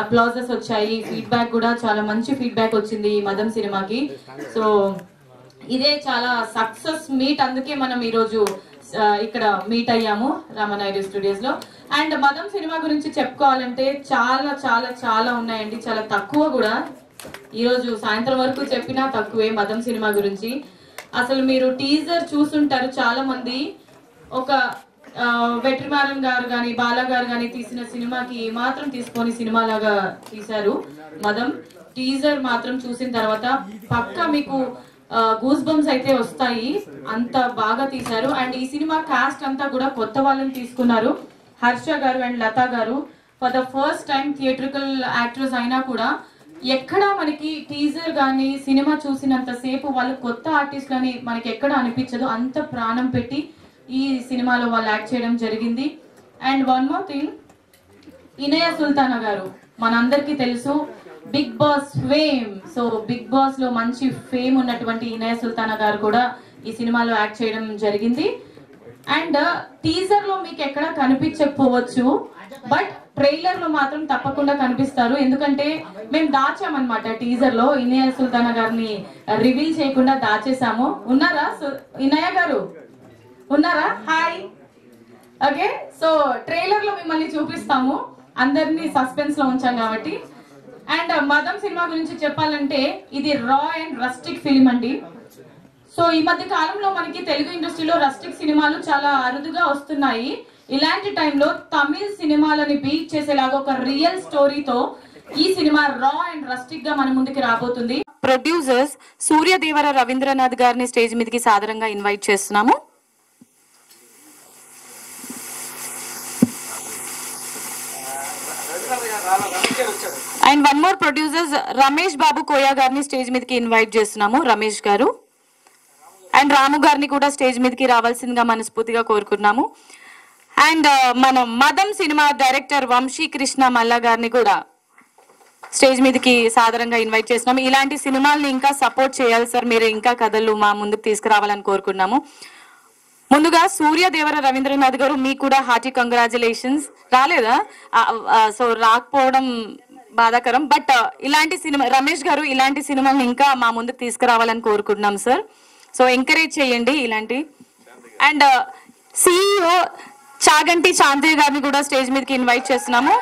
Applauses వచ్చాయి, feedback కూడా చాలా మంచి ఫీడ్బ్యాక్ వచ్చింది ఈ మదం సినిమాకి. సో ఇదే చాలా సక్సెస్ మీట్, అందుకే మనం ఈరోజు ఇక్కడ మీట్ అయ్యాము రామానాయుడు స్టూడియోస్ లో. అండ్ మదం సినిమా గురించి చెప్పుకోవాలంటే చాలా చాలా చాలా ఉన్నాయండి, చాలా తక్కువ కూడా. ఈరోజు సాయంత్రం వరకు చెప్పినా తక్కువే మదం సినిమా గురించి. అసలు మీరు టీజర్ చూసుంటారు చాలా మంది. ఒక వెట్రిమారన్ గారు కానీ బాలా గారు కానీ తీసిన సినిమాకి మాత్రం తీసుకొని సినిమా లాగా తీశారు మదం. టీజర్ మాత్రం చూసిన తర్వాత పక్కా మీకు గూస్ బంప్స్ అయితే వస్తాయి, అంత బాగా తీశారు. అండ్ ఈ సినిమా కాస్ట్ అంతా కూడా కొత్త వాళ్ళని తీసుకున్నారు. హర్ష గారు అండ్ లతా గారు for the first time theatrical actors అయినా కూడా ఎక్కడ మనకి టీజర్ కానీ సినిమా చూసినంత సేపు వాళ్ళు కొత్త ఆర్టిస్టులని మనకి ఎక్కడ అనిపించదు, అంత ప్రాణం పెట్టి ఈ సినిమాలో వాళ్ళు యాక్ట్ చేయడం జరిగింది. And one more thing, Inaya Sultana గారు మనందరికీ తెలుసు, Bigg Boss fame. So Bigg Boss లో మంచి ఫేమ్ ఉన్నటువంటి ఇనయ సుల్తానా గారు కూడా ఈ సినిమాలో యాక్ట్ చేయడం జరిగింది. అండ్ టీజర్ లో మీకు ఎక్కడ కనిపించకపోవచ్చు, బట్ ట్రైలర్ లో మాత్రం తప్పకుండా కనిపిస్తారు. ఎందుకంటే మేము దాచామన్నమాట టీజర్ లో, ఇనయ సుల్తానా గారిని రివీల్ చేయకుండా దాచేసాము. ఉన్నారా ఇనయ గారు? ఉన్నారా? హాయ్. ఓకే, సో ట్రైలర్ లో మిమ్మల్ని చూపిస్తాము, అందరినీ సస్పెన్స్ లో ఉంచాం కాబట్టి. అండ్ మదం సినిమా గురించి చెప్పాలంటే ఇది రా అండ్ రస్టిక్ ఫిలిం అండి. సో ఈ మధ్య కాలంలో మనకి తెలుగు ఇండస్ట్రీలో రస్టిక్ సినిమాలు చాలా అరుదుగా వస్తున్నాయి. ఇలాంటి టైంలో తమిళ్ సినిమాలని బీట్ చేసేలాగా ఒక రియల్ స్టోరీతో ఈ సినిమా రా అండ్ రస్టిక్ గా మన ముందుకి రాబోతుంది. ప్రొడ్యూసర్స్ సూర్యదేవర రవీంద్రనాథ్ గారిని స్టేజ్ మీదకి సాదరంగా ఇన్వైట్ చేస్తున్నాము. And one more producers Ramesh Babu Koya గారిని స్టేజ్ మీదకి ఇన్వైట్ చేస్తున్నాము. రమేష్ గారు అండ్ రాము గారిని కూడా స్టేజ్ మీదకి రావాల్సిందిగా మనస్ఫూర్తిగా కోరుకున్నాము. అండ్ మనం మదం సినిమా డైరెక్టర్ వంశీ కృష్ణ మల్లా గారిని కూడా స్టేజ్ మీదకి సాదరంగా ఇన్వైట్ చేస్తున్నాము. ఇలాంటి సినిమాల్ని ఇంకా సపోర్ట్ చేయాలి సార్, మీరు ఇంకా కథలు మా ముందుకు తీసుకురావాలని కోరుకున్నాము. ముందుగా సూర్యదేవర రవీంద్రనాథ్ గారు మీకు కూడా హార్టీ కంగ్రాచులేషన్స్. రాలేదా? సో రాకపోవడం బాధాకరం, బట్ ఇలాంటి సినిమా రమేష్ గారు ఇలాంటి సినిమాని ఇంకా మా ముందుకు తీసుకురావాలని కోరుకుంటున్నాం సార్. సో ఎంకరేజ్ చేయండి ఇలాంటి. అండ్ సిఇఓ చాగంటి చాంద్రయ్య గారిని కూడా స్టేజ్ మీదకి ఇన్వైట్ చేస్తున్నాము.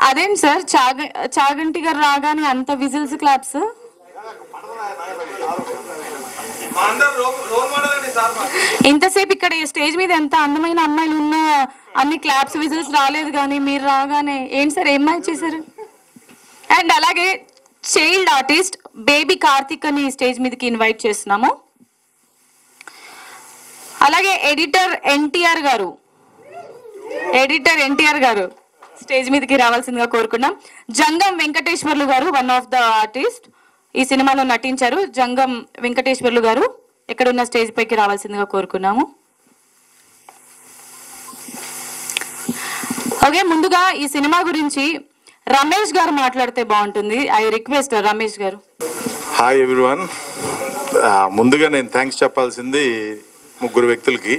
అదేం సార్ చాగంటి గారు రాగానే అంత విజిల్స్ క్లాప్స్? ఇంతసేపు ఇక్కడ స్టేజ్ మీద ఎంత అందమైన అమ్మాయిలు ఉన్నా అన్ని క్లాప్స్ విజిల్స్ రాలేదు, కానీ మీరు రాగానే ఏంటి సార్ ఏం మ్యాచ్ చేశారు? అండ్ అలాగే చైల్డ్ ఆర్టిస్ట్ బేబీ కార్తిక్ అని స్టేజ్ మీదకి ఇన్వైట్ చేస్తున్నాము. అలాగే ఎడిటర్ ఎన్టీఆర్ గారు స్టేజ్ మీదకి రావాల్సిందిగా కోరుకున్నాం. జంగం వెంకటేశ్వర్లు గారు వన్ ఆఫ్ ద ఆర్టిస్ట్ ఈ సినిమాలో నటించారు. జంగం వెంకటేశ్వర్లు గారు ఎక్కడున్న స్టేజ్ పైకి రావాల్సిందిగా కోరుకున్నాము. ఓకే, ముందుగా ఈ సినిమా గురించి రమేష్ గారు మాట్లాడితే బాగుంటుంది. ఐ రిక్వెస్ట్ రమేష్ గారు. Hi everyone. ముందుగా నేను థ్యాంక్స్ చెప్పాల్సింది ముగ్గురు వ్యక్తులకి.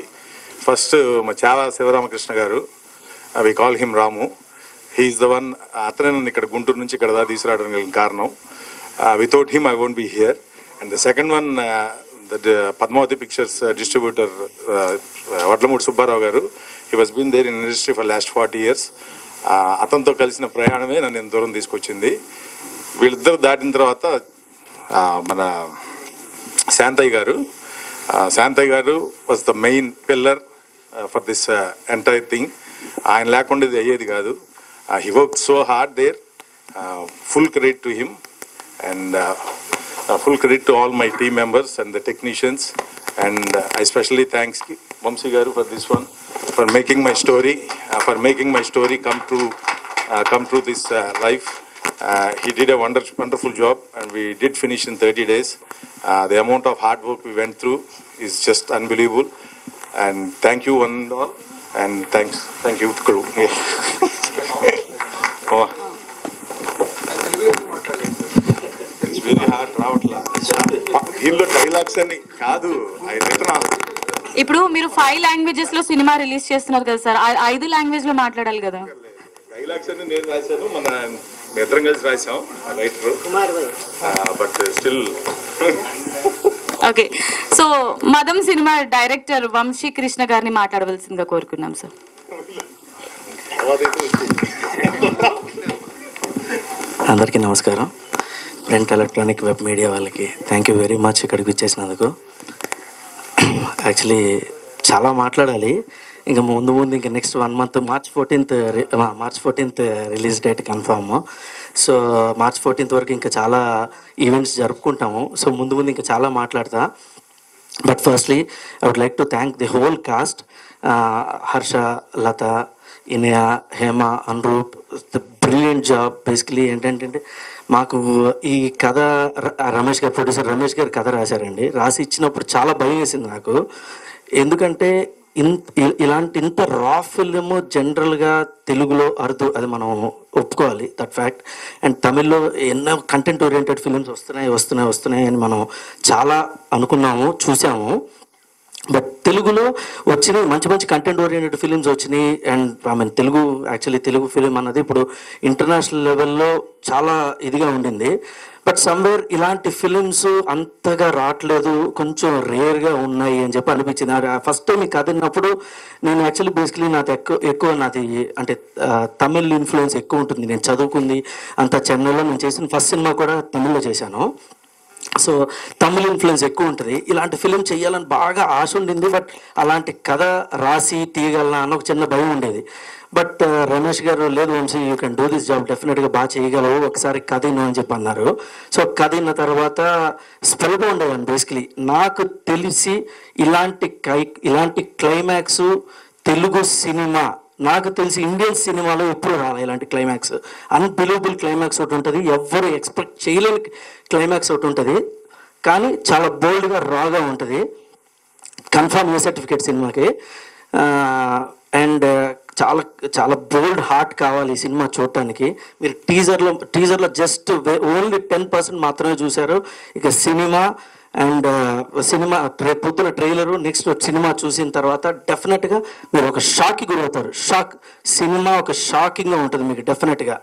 ఫస్ట్ మా చాలా Sivaramakrishna garu, we call him Ramu. He's the one. అతనే నన్ను ఇక్కడ గుంటూరు నుంచి ఇక్కడ దాకా తీసుకురావడానికి కారణం. Without him I won't be here. And the second one, Padmavati pictures distributor Vadlamudi Subbarao garu. He was been there in industry for last 40 years. అతనితో కలిసిన ప్రయాణమే నన్ను ఎంత దూరం తీసుకొచ్చింది. వీళ్ళిద్దరు దాటిన తర్వాత మన శాంతయ్య గారు was the main pillar for this entire thing. ఆయన లేకుండా ఇది అయ్యేది కాదు. He work so hard there. Full credit to him and full credit to all my team members and the technicians, and I especially thanks Vamsi Garu for this one, for making my story come true this life. He did a wonderful job, and we did finish in 30 days. The amount of hard work we went through is just unbelievable, and thank you one and all, and thank you crew. Oh. It's very hard రావట్లా. దీనిలో dialogues అని కాదు, ఇప్పుడు మీరు 5 languages లో cinema release చేస్తున్నారు కదా sir, 5 language లో మాట్లాడాలి కదా. డైలాగ్స్ అన్ని నేను రాశాను, మన ఇద్దరం కలిసి రాసాం writer, but still. Okay, so మదం సినిమా డైరెక్టర్ వంశీ కృష్ణ గారిని మాట్లాడవలసిందిగా కోరుకున్నాం సార్. అందరికీ నమస్కారం. ప్రింట్ ఎలక్ట్రానిక్ వెబ్ మీడియా వాళ్ళకి థ్యాంక్ యూ వెరీ మచ్ ఇక్కడికి వచ్చేసినందుకు. యాక్చువల్లీ చాలా మాట్లాడాలి, ఇంకా ముందు ఇంకా next 1 month March 14th release date confirm. So March 14th వరకు ఇంకా చాలా ఈవెంట్స్ జరుపుకుంటాము. సో ముందు ఇంకా చాలా మాట్లాడతా. But firstly I would like to thank the whole cast, Harsha, Latha, Iniya, Hema, Anurup, the brilliant job. Basically ఏంటంటే మాకు ఈ కథ రమేష్ గారు, ప్రొడ్యూసర్ రమేష్ గారు కథ రాశారండి. రాసి ఇచ్చినప్పుడు చాలా భయం వేసింది నాకు, ఎందుకంటే ఇంత రా ఫిల్మ్ జనరల్గా తెలుగులో అరుదు, అది మనం ఒప్పుకోవాలి, దట్ ఫ్యాక్ట్. అండ్ తమిళ్లో ఎన్నో కంటెంట్ ఓరియంటెడ్ ఫిలిమ్స్ వస్తున్నాయి అని మనం చాలా అనుకున్నాము, చూసాము. బట్ తెలుగులో వచ్చినాయి మంచి కంటెంట్ ఓరియంటెడ్ ఫిలిమ్స్ వచ్చినాయి. అండ్ తెలుగు ఫిలిం అన్నది ఇప్పుడు ఇంటర్నేషనల్ లెవెల్లో చాలా ఇదిగా ఉండింది. బట్ సమ్వేర్ ఇలాంటి ఫిలిమ్స్ అంతగా రావట్లేదు, కొంచెం రేర్గా ఉన్నాయి అని చెప్పి అనిపించింది. ఫస్ట్ టైం ఈ కథ విన్నప్పుడు నేను యాక్చువల్లీ బేసికలీ నాది ఎక్కువ నాది అంటే తమిళ్ ఇన్ఫ్లుయెన్స్ ఎక్కువ ఉంటుంది. నేను చదువుకుంది అంత చెన్నైలో, నేను చేసిన ఫస్ట్ సినిమా కూడా తమిళ్లో చేశాను. సో తమిళ్ ఇన్ఫ్లుయెన్స్ ఎక్కువ ఉంటుంది. ఇలాంటి ఫిలిం చేయాలని బాగా ఆశ ఉండింది, బట్ అలాంటి కథ రాసి తీయగలనా అన్న ఒక చిన్న భయం ఉండేది. బట్ రమేష్ గారు, లేదు Vamsi, you can do this job, డెఫినెట్గా బాగా చేయగలవు, ఒకసారి కథ విను అని చెప్పి అన్నారు. సో కథ విన్న తర్వాత స్పెల్ బౌండ్ అయ్యాను. బేసికలీ నాకు తెలిసి ఇలాంటి క్లైమాక్స్ తెలుగు సినిమా, నాకు తెలిసి ఇండియన్ సినిమాలో ఎప్పుడు రావాలి ఇలాంటి క్లైమాక్స్. అన్బిలీవబుల్ క్లైమాక్స్ ఒకటి ఉంటుంది, ఎవ్వరు ఎక్స్పెక్ట్ చేయలేని క్లైమాక్స్ ఒకటి ఉంటుంది, కానీ చాలా బోల్డ్గా రాగా ఉంటుంది. కన్ఫర్మ్ ఏ సర్టిఫికేట్ సినిమాకి. అండ్ చాలా చాలా బోల్డ్ హార్ట్ కావాలి ఈ సినిమా చూడటానికి. మీరు టీజర్లో జస్ట్ ఓన్లీ 10% మాత్రమే చూశారు. ఇక సినిమా అండ్ రేపు పొద్దున ట్రైలరు, నెక్స్ట్ సినిమా చూసిన తర్వాత డెఫినెట్గా మీరు ఒక షాక్కి గురవుతారు. సినిమా ఒక షాకింగ్గా ఉంటుంది మీకు డెఫినెట్గా.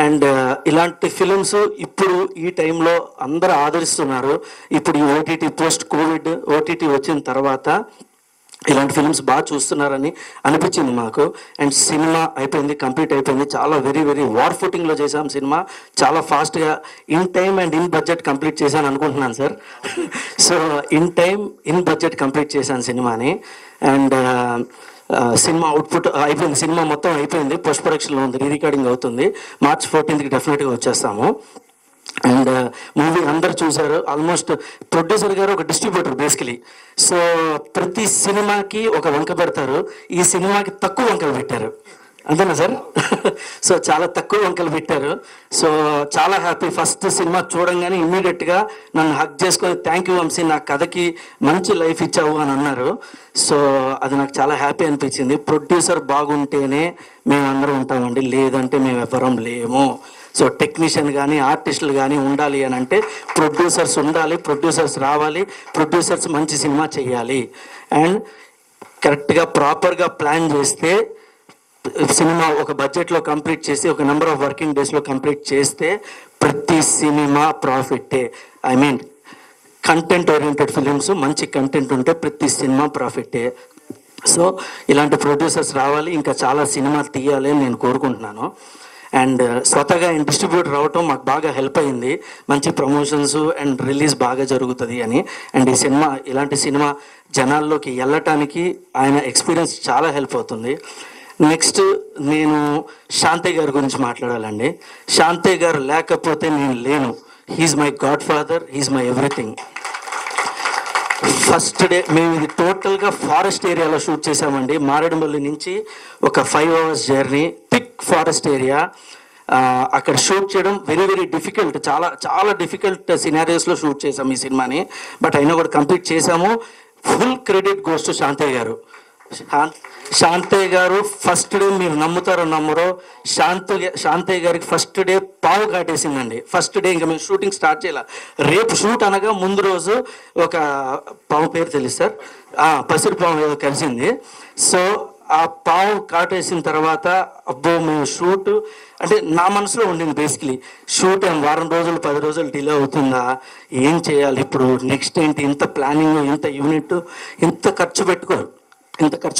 అండ్ ఇలాంటి ఫిలిమ్స్ ఇప్పుడు ఈ టైంలో అందరూ ఆదరిస్తున్నారు. ఇప్పుడు ఈ ఓటీటీ పోస్ట్ కోవిడ్ ఓటీటీ వచ్చిన తర్వాత ఇలాంటి ఫిలిమ్స్ బాగా చూస్తున్నారని అనిపించింది మాకు. అండ్ సినిమా అయిపోయింది, కంప్లీట్ అయిపోయింది. చాలా వెరీ వార్ ఫుటింగ్లో చేసాం సినిమా, చాలా ఫాస్ట్గా in time and in budget complete చేశాను అనుకుంటున్నాను sir. So in time in budget complete చేశాను సినిమాని. అండ్ సినిమా అవుట్పుట్ అయిపోయింది, సినిమా మొత్తం అయిపోయింది, పోస్ట్ ప్రొడక్షన్లో ఉంది, రీ రికార్డింగ్ అవుతుంది. మార్చ్ 14th డెఫినెట్గా వచ్చేస్తాము. అండ్ మూవీ అందరు చూశారు. ఆల్మోస్ట్ ప్రొడ్యూసర్ గారు ఒక డిస్ట్రిబ్యూటర్ బేసికలీ. సో ప్రతి సినిమాకి ఒక వంక పెడతారు, ఈ సినిమాకి తక్కువ వంకలు పెట్టారు, అంతేనా సార్? సో చాలా తక్కువ వంకలు పెట్టారు. సో చాలా హ్యాపీ. ఫస్ట్ సినిమా చూడంగానే ఇమ్మీడియట్గా నన్ను హక్ చేసుకొని థ్యాంక్ యూ వంశీ, నా కథకి మంచి లైఫ్ ఇచ్చావు అని అన్నారు. సో అది నాకు చాలా హ్యాపీ అనిపించింది. ప్రొడ్యూసర్ బాగుంటేనే మేమందరం ఉంటామండి, లేదంటే మేము ఎవరం లేము. సో టెక్నీషియన్ కానీ ఆర్టిస్టులు కానీ ఉండాలి అని అంటే ప్రొడ్యూసర్స్ ఉండాలి, ప్రొడ్యూసర్స్ రావాలి, ప్రొడ్యూసర్స్ మంచి సినిమా చేయాలి. అండ్ కరెక్ట్గా ప్రాపర్గా ప్లాన్ చేస్తే సినిమా ఒక బడ్జెట్లో కంప్లీట్ చేసి ఒక నెంబర్ ఆఫ్ వర్కింగ్ డేస్లో కంప్లీట్ చేస్తే ప్రతి సినిమా ప్రాఫిట్టే. I mean content oriented films, మంచి కంటెంట్ ఉంటే ప్రతి సినిమా ప్రాఫిట్టే. సో ఇలాంటి ప్రొడ్యూసర్స్ రావాలి, ఇంకా చాలా సినిమాలు తీయాలి అని నేను కోరుకుంటున్నాను. అండ్ స్వతగా డిస్ట్రిబ్యూటర్ రావటం మాకు బాగా హెల్ప్ అయింది, మంచి ప్రమోషన్స్ అండ్ రిలీజ్ బాగా జరుగుతుంది అని. అండ్ ఈ సినిమా, ఇలాంటి సినిమా జనాల్లోకి వెళ్ళటానికి ఆయన ఎక్స్పీరియన్స్ చాలా హెల్ప్ అవుతుంది. నెక్స్ట్ నేను శాంతయ్య గారి గురించి మాట్లాడాలండి. శాంతయ్య గారు లేకపోతే నేను లేను. He's my godfather, he's my everything. First day మేము ఇది టోటల్గా ఫారెస్ట్ ఏరియాలో షూట్ చేసామండి. మారేడుమల్లి నుంచి ఒక 5 hours journey, thick forest area. అక్కడ షూట్ చేయడం వెరీ డిఫికల్ట్, చాలా డిఫికల్ట్ సినారియోస్లో షూట్ చేసాము ఈ సినిమాని. బట్ అయినా కూడా కంప్లీట్ చేసాము. Full credit goes to Shantaiah గారు. శాంతయ్య గారు ఫస్ట్ డే, మీరు నమ్ముతారో నమ్మరో, శాంతయ్య గారికి ఫస్ట్ డే పావు కాటేసిందండి. ఫస్ట్ డే ఇంకా మేము షూటింగ్ స్టార్ట్ చేయాలి. రేపు షూట్ అనగా ముందు రోజు ఒక పావు, పేరు తెలుసు సార్, పసిరి పావు ఏదో కలిసింది. సో ఆ పావు కాటేసిన తర్వాత అబ్బో మేము షూట్ అంటే నా మనసులో ఉండింది బేసికలీ, షూట్ వారం రోజులు 10 రోజులు డిలే అవుతుందా, ఏం చేయాలి ఇప్పుడు, నెక్స్ట్ ఏంటి, ఇంత ప్లానింగ్, ఇంత యూనిట్, ఇంత ఖర్చు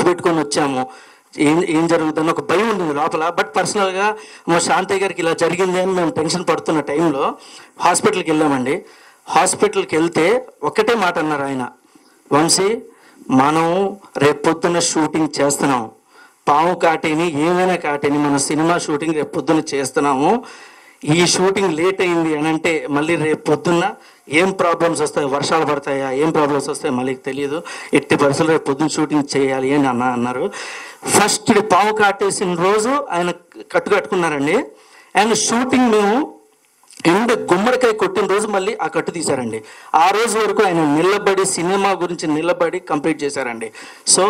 పెట్టుకొని వచ్చాము, ఏం జరుగుతుందని ఒక భయం ఉంటుంది లోపల. బట్ పర్సనల్గా మా శాంతయ్య గారికి ఇలా జరిగింది అని మేము టెన్షన్ పడుతున్న టైంలో హాస్పిటల్కి వెళ్ళామండి. హాస్పిటల్కి వెళ్తే ఒక్కటే మాట అన్నారు ఆయన, వంశీ మనం రేపొద్దున షూటింగ్ చేస్తున్నాం, పాము కాటేని ఏమైనా కాటేని మన సినిమా షూటింగ్ రేపొద్దున చేస్తున్నాము, ఈ షూటింగ్ లేట్ అయింది అని అంటే మళ్ళీ రేపొద్దున్న ఏం ప్రాబ్లమ్స్ వస్తాయి, వర్షాలు పడతాయా, ఏం ప్రాబ్లమ్స్ వస్తాయో మళ్ళీ తెలియదు, ఎట్టి పరిస్థితుల్లో రేపు పొద్దున్న షూటింగ్ చేయాలి అని అన్నారు. ఫస్ట్ పాము కాటేసిన రోజు ఆయన కట్టుకున్నారండి. అండ్ షూటింగ్ మేము గుమ్మడికాయ కొట్టిన రోజు మళ్ళీ ఆ కట్టు తీశారండి. ఆ రోజు వరకు ఆయన నిలబడి సినిమా గురించి నిలబడి కంప్లీట్ చేశారండి. సో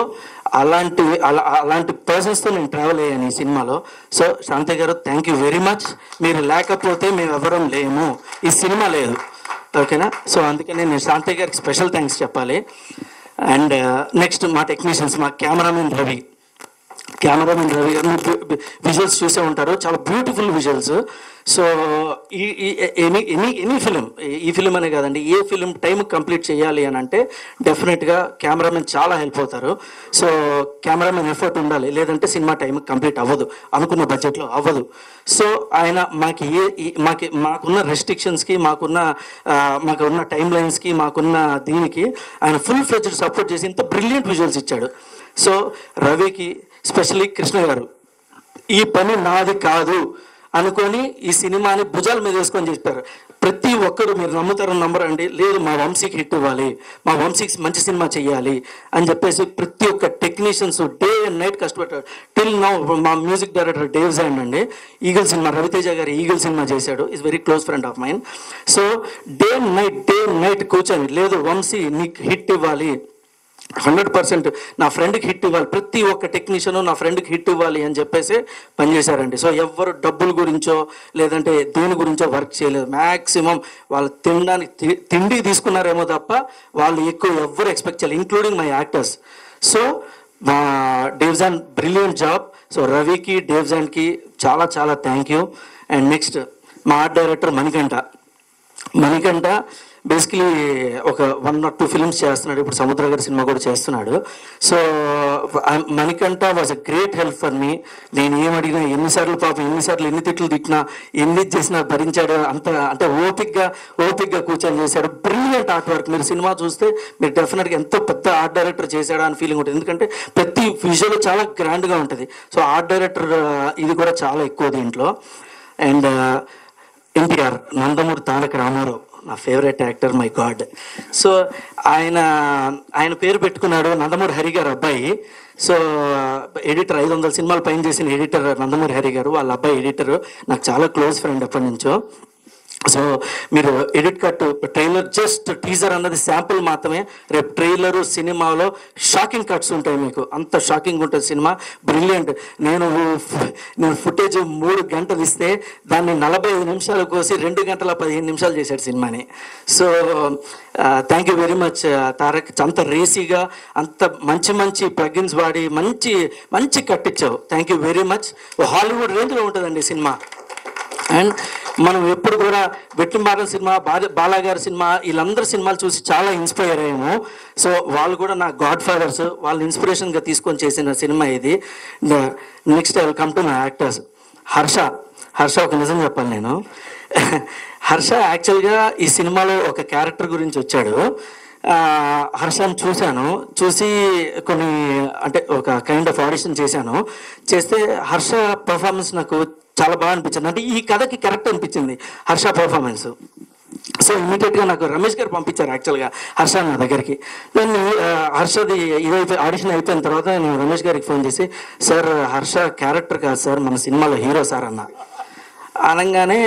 అలాంటి పర్సన్స్తో నేను ట్రావెల్ అయ్యాను ఈ సినిమాలో. సో శాంతయ్య గారు థ్యాంక్ యూ వెరీ మచ్. మీరు లేకపోతే మేము ఎవరం లేము, ఈ సినిమా లేదు. ఓకేనా? సో అందుకని నేను శాంతయ్య గారికి స్పెషల్ థ్యాంక్స్ చెప్పాలి. అండ్ నెక్స్ట్ మా టెక్నీషియన్స్, మా కెమెరామెన్ రవి గారు విజువల్స్ చూసే ఉంటారు, చాలా beautiful visuals. So any film, ఈ ఫిలిం అనే కాదండి, ఏ ఫిలిం టైం కంప్లీట్ చేయాలి అని అంటే డెఫినెట్గా కెమెరామెన్ చాలా హెల్ప్ అవుతారు. సో కెమెరామెన్ ఎఫర్ట్ ఉండాలి, లేదంటే సినిమా టైం కంప్లీట్ అవ్వదు, అనుకున్న బడ్జెట్లో అవ్వదు. సో ఆయన మాకున్న రెస్ట్రిక్షన్స్కి, మాకున్న టైం లైన్స్కి, మాకున్న దీనికి ఆయన ఫుల్ ఫ్లెడ్జ్డ్ సపోర్ట్ చేసి ఇంత బ్రిలియంట్ విజువల్స్ ఇచ్చాడు. సో రవికి, స్పెషల్లీ కృష్ణ గారు, ఈ పని నాది కాదు అనుకొని ఈ సినిమాని భుజాల మీద వేసుకొని చెప్పారు. ప్రతి ఒక్కరు, మీరు నమ్ముతారో నమ్మరండి, లేదు మా వంశీకి హిట్ ఇవ్వాలి, మా వంశీకి మంచి సినిమా చేయాలి అని చెప్పేసి ప్రతి ఒక్క టెక్నీషియన్స్ డే అండ్ నైట్ కష్టపడ్డారు. టిల్ నౌ మా మ్యూజిక్ డైరెక్టర్ డేవ్ జాండ్ అండి, ఈగల్ సినిమా, రవితేజ గారు ఈగల్ సినిమా చేశాడు, is very close friend of mine. So day and night కూర్చొని, లేదు వంశీ నీకు హిట్ ఇవ్వాలి, 100% నా ఫ్రెండ్కి హిట్ ఇవ్వాలి, ప్రతి ఒక్క టెక్నీషియను నా ఫ్రెండ్కి హిట్ ఇవ్వాలి అని చెప్పేసి పనిచేశారండి. సో ఎవరు డబ్బుల గురించో లేదంటే దేని గురించో వర్క్ చేయలేదు. మ్యాక్సిమం వాళ్ళు తిండి తీసుకున్నారేమో తప్ప వాళ్ళు ఎక్కువ ఎవ్వరు ఎక్స్పెక్ట్ చేయలేదు, ఇంక్లూడింగ్ మై యాక్టర్స్. సో మా డేవ్జాన్ బ్రిలియంట్ జాబ్. సో రవికి, డేవ్జాన్కి చాలా చాలా థ్యాంక్ యూ. అండ్ నెక్స్ట్ మా ఆర్ట్ డైరెక్టర్ మణికంఠ బేసికలీ ఒక 1 or 2 ఫిల్మ్స్ చేస్తున్నాడు, ఇప్పుడు సముద్ర గారి సినిమా కూడా చేస్తున్నాడు. So Manikanta was a great help for me. నేను ఏమడిగినా, ఎన్నిసార్లు ఎన్ని తిట్లు తిట్టినా, ఎన్ని చేసినా భరించాడు. అంటే ఓపిక్గా కూర్చొని చేశాడు. Brilliant art work. మీరు సినిమా చూస్తే మీరు డెఫినెట్గా ఎంతో పెద్ద ఆర్ట్ డైరెక్టర్ చేశాడా అని ఫీలింగ్ ఉంటుంది, ఎందుకంటే ప్రతి విజువల్ చాలా గ్రాండ్గా ఉంటుంది. సో ఆర్ట్ డైరెక్టర్ ఇది కూడా చాలా ఎక్కువ దీంట్లో. అండ్ ఎన్టీఆర్, నందమూరి తారక రామారావు, నా favourite actor, my God. So ఆయన పేరు పెట్టుకున్నాడు నందమూరి హరి గారు అబ్బాయి. సో ఎడిటర్, 500 సినిమాలు పైన చేసిన ఎడిటర్ నందమూరి హరి గారు, వాళ్ళ అబ్బాయి ఎడిటర్, నాకు చాలా క్లోజ్ ఫ్రెండ్ ఎప్పటి నుంచో. సో మీరు edit cut, trailer, just teaser అన్నది శాంపుల్ మాత్రమే. రేపు ట్రైలరు సినిమాలో షాకింగ్ కట్స్ ఉంటాయి, మీకు అంత షాకింగ్ ఉంటుంది సినిమా. బ్రిలియంట్. నేను ఫుటేజ్ 3 గంటలు ఇస్తే దాన్ని 45 నిమిషాలు కోసి 2 గంటల 15 నిమిషాలు చేశాడు సినిమాని. So thank you very much Tarak. అంత రేసీగా, అంత మంచి ప్లగిన్స్ వాడి మంచి కట్టించావు. Thank you very much. Hollywood రేంజ్లో ఉంటుందండి సినిమా. అండ్ మనం ఎప్పుడు కూడా వెట్టింబారం సినిమా, బాలాగారి సినిమా, వీళ్ళందరూ సినిమాలు చూసి చాలా ఇన్స్పైర్ అయ్యాము. సో వాళ్ళు కూడా నా గాడ్ ఫాదర్స్, వాళ్ళని ఇన్స్పిరేషన్గా తీసుకొని చేసిన సినిమా ఇది. Next I will come to my actors. Harsha ఒక నిజం చెప్పాలి నేను. హర్ష యాక్చువల్గా ఈ సినిమాలో ఒక క్యారెక్టర్ గురించి వచ్చాడు. హర్షని చూసి కొన్ని అంటే ఒక కైండ్ ఆఫ్ ఆడిషన్ చేస్తే హర్ష పర్ఫార్మెన్స్ నాకు చాలా బాగా అనిపించింది. అంటే ఈ కథకి కరెక్ట్ అనిపించింది హర్ష పర్ఫార్మెన్స్. సో ఇమీడియట్గా నాకు రమేష్ గారు పంపించారు యాక్చువల్గా హర్ష నా దగ్గరికి. నేను హర్షది ఆడిషన్ అయిపోయిన తర్వాత నేను రమేష్ గారికి ఫోన్ చేసి, సార్ హర్ష క్యారెక్టర్ కాదు సార్, మన సినిమాలో హీరో సార్ అనగానే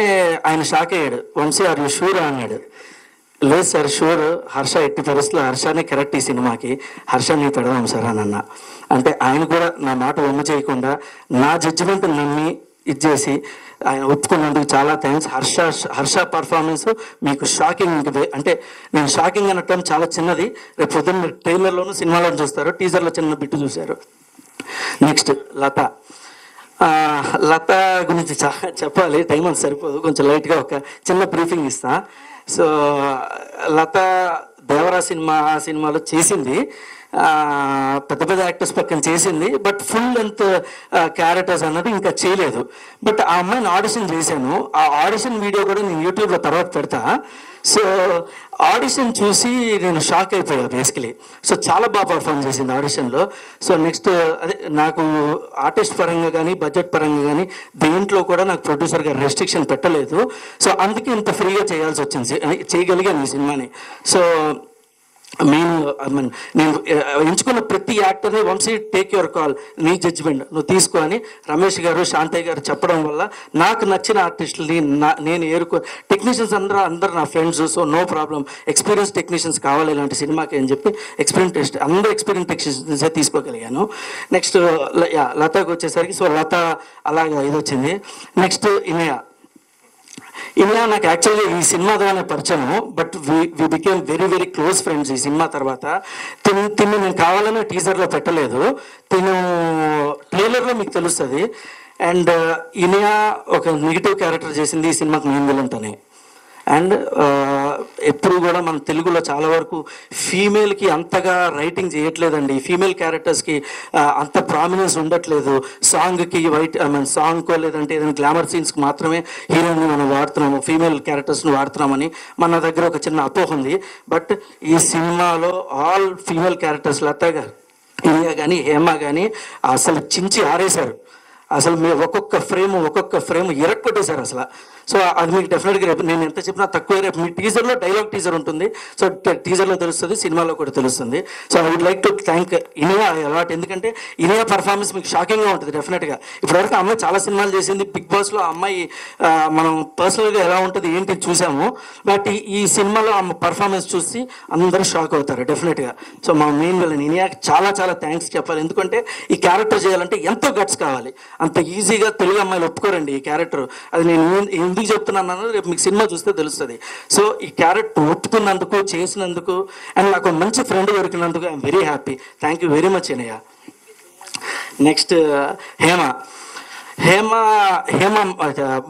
ఆయన షాక్ అయ్యాడు. వంశీ ఆర్ యూ షూర్ అన్నాడు. లేదు సార్, షూర్ హర్ష ఎట్టి పరిస్థితుల్లో హర్షనే కరెక్ట్ ఈ సినిమాకి, హర్షని పెడదాం సార్ అని అన్న. అంటే ఆయన కూడా నా మాట వమ్ము చేయకుండా నా జడ్జిమెంట్ నమ్మి ఇచ్చేసి ఆయన ఒప్పుకున్నందుకు చాలా థ్యాంక్స్. హర్ష పర్ఫార్మెన్స్ మీకు షాకింగ్. అంటే నేను షాకింగ్ అన్న టైం చాలా చిన్నది, రేపు పొద్దున్న మీరు ట్రైలర్లోనూ సినిమాలో చూస్తారు, టీజర్లో చిన్న బిట్టు చూశారు. నెక్స్ట్ లత గురించి చెప్పాలి, టైం అంత సరిపోదు, కొంచెం లైట్గా ఒక చిన్న బ్రీఫింగ్ ఇస్తా. సో లత దేవరా సినిమాలో చేసింది, పెద్ద పెద్ద యాక్టర్స్ పక్కన చేసింది, బట్ ఫుల్ లెంత్ క్యారెక్టర్స్ అన్నది ఇంకా చేయలేదు. బట్ ఆ అమ్మాయిని ఆడిషన్ చేశాను, ఆ ఆడిషన్ వీడియో కూడా నేను యూట్యూబ్లో తర్వాత పెడతా. సో ఆడిషన్ చూసి నేను షాక్ అయిపోయా బేసికలీ. సో చాలా బాగా పర్ఫామ్ చేసింది ఆడిషన్లో. సో నెక్స్ట్ అదే నాకు ఆర్టిస్ట్ పరంగా కానీ బడ్జెట్ పరంగా కానీ దేంట్లో కూడా నాకు ప్రొడ్యూసర్ గారు రెస్ట్రిక్షన్ పెట్టలేదు. సో అందుకే ఇంత ఫ్రీగా చేయాల్సి వచ్చింది, చేయగలిగాను ఈ సినిమాని. సో నేను ఎంచుకున్న ప్రతి యాక్టర్ని వంశీ టేక్ యువర్ కాల్, నీ జడ్జిమెంట్ నువ్వు తీసుకో అని రమేష్ గారు శాంతయ్య గారు చెప్పడం వల్ల నాకు నచ్చిన ఆర్టిస్టులని నేను టెక్నీషియన్స్ అందరూ నా friends. So no problem, experience technicians కావాలి ఇలాంటి సినిమాకి అని చెప్పి అందరూ ఎక్స్పీరియన్స్ టెక్నీషియన్సే తీసుకోగలిగాను. నెక్స్ట్ లతాకి వచ్చేసరికి, సో లత అలాగా ఇది వచ్చింది. నెక్స్ట్ ఇనియా నాకు యాక్చువల్లీ ఈ సినిమా ద్వారానే పరిచయం, but we became very very close friends ఈ సినిమా తర్వాత. తిను నేను కావాలనే టీజర్లో పెట్టలేదు, తిను ట్రైలర్లో మీకు తెలుస్తుంది. అండ్ ఇనియా ఒక నెగిటివ్ క్యారెక్టర్ చేసింది ఈ సినిమాకి మెయిన్ విలన్ తనే. అండ్ ఎప్పుడు కూడా మన తెలుగులో చాలా వరకు ఫీమేల్కి అంతగా రైటింగ్ చేయట్లేదండి, ఫీమేల్ క్యారెక్టర్స్కి అంత ప్రామినెన్స్ ఉండట్లేదు. సాంగ్కి సాంగ్కో లేదంటే ఏదైనా గ్లామర్ సీన్స్కి మాత్రమే హీరోయిన్ని మనం వాడుతున్నాము, ఫీమేల్ క్యారెక్టర్స్ని వాడుతున్నామని మన దగ్గర ఒక చిన్న అపోహ ఉంది. బట్ ఈ సినిమాలో ఆల్ ఫీమేల్ క్యారెక్టర్స్ లత గారు, ఇనియా కానీ హేమ కానీ అసలు చించి ఆరేశారు. అసలు మీరు ఒక్కొక్క ఫ్రేమ్ ఇరక్కొట్టేశారు అసలు. సో అది మీకు డెఫినెట్గా రేపు నేను ఎంత చెప్పినా తక్కువ. రేపు మీ టీజర్లో డైలాగ్ టీజర్ ఉంటుంది, సో టీజర్లో తెలుస్తుంది, సినిమాలో కూడా తెలుస్తుంది. So I would like to thank Iniya a lot, ఎందుకంటే ఇనియా పర్ఫార్మెన్స్ మీకు షాకింగ్గా ఉంటుంది డెఫినెట్గా. ఇప్పటివరకు అమ్మాయి చాలా సినిమాలు చేసింది, బిగ్ బాస్లో అమ్మాయి మనం పర్సనల్గా ఎలా ఉంటుంది ఏంటి చూసాము, బట్ ఈ సినిమాలో ఆమె పర్ఫార్మెన్స్ చూసి అందరూ షాక్ అవుతారు డెఫినెట్గా. సో మా మెయిన్ విలన్ ఇనియాకి చాలా చాలా థ్యాంక్స్ చెప్పాలి, ఎందుకంటే ఈ క్యారెక్టర్ చేయాలంటే ఎంతో గట్స్ కావాలి, అంత ఈజీగా తెలుగు అమ్మాయిలు ఒప్పుకోరండి ఈ క్యారెక్టర్. అది నేను ఎందుకు చెప్తున్నాను రేపు మీకు సినిమా చూస్తే తెలుస్తుంది. సో ఈ క్యారెక్టర్ ఒప్పుకున్నందుకు, చేసినందుకు, అండ్ నాకు మంచి ఫ్రెండ్ దొరికినందుకు I'm very happy. Thank you very much అన్నయ్య. Next Hema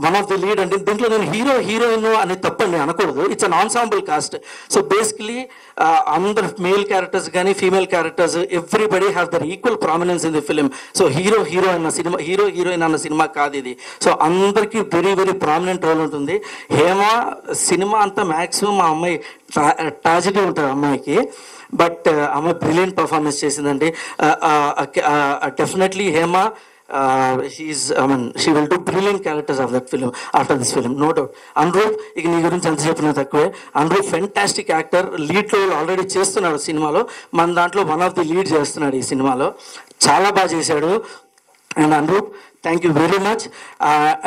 one of the lead. అంటే దీంట్లో నేను హీరోయిన్ అని తప్పండి అనకూడదు, it's an ensemble cast. So basically అందరు మేల్ క్యారెక్టర్స్ కానీ female characters everybody have their equal prominence in the film. So heroine అన్న సినిమా కాదు ఇది. సో అందరికీ వెరీ వెరీ ప్రామినెంట్ రోల్ ఉంటుంది. హేమ సినిమా అంతా మ్యాక్సిమం ఆ అమ్మాయి ట్రాజడీ ఉంటుంది అమ్మాయికి, బట్ అమ్మాయి బ్రిలియంట్ పర్ఫార్మెన్స్ చేసిందండి. Definitely Hema she will do brilliant characters of that film after this film, no doubt. Anuroob, ఇక నీ గురించి ఎంత చెప్పినా తక్కువే. Anuroob fantastic actor, lead role already చేస్తున్నాడు సినిమాలో, మన దాంట్లో వన్ ఆఫ్ ది లీడ్ చేస్తున్నాడు ఈ సినిమాలో, చాలా బాగా చేశాడు. And Anuroob, thank you very much.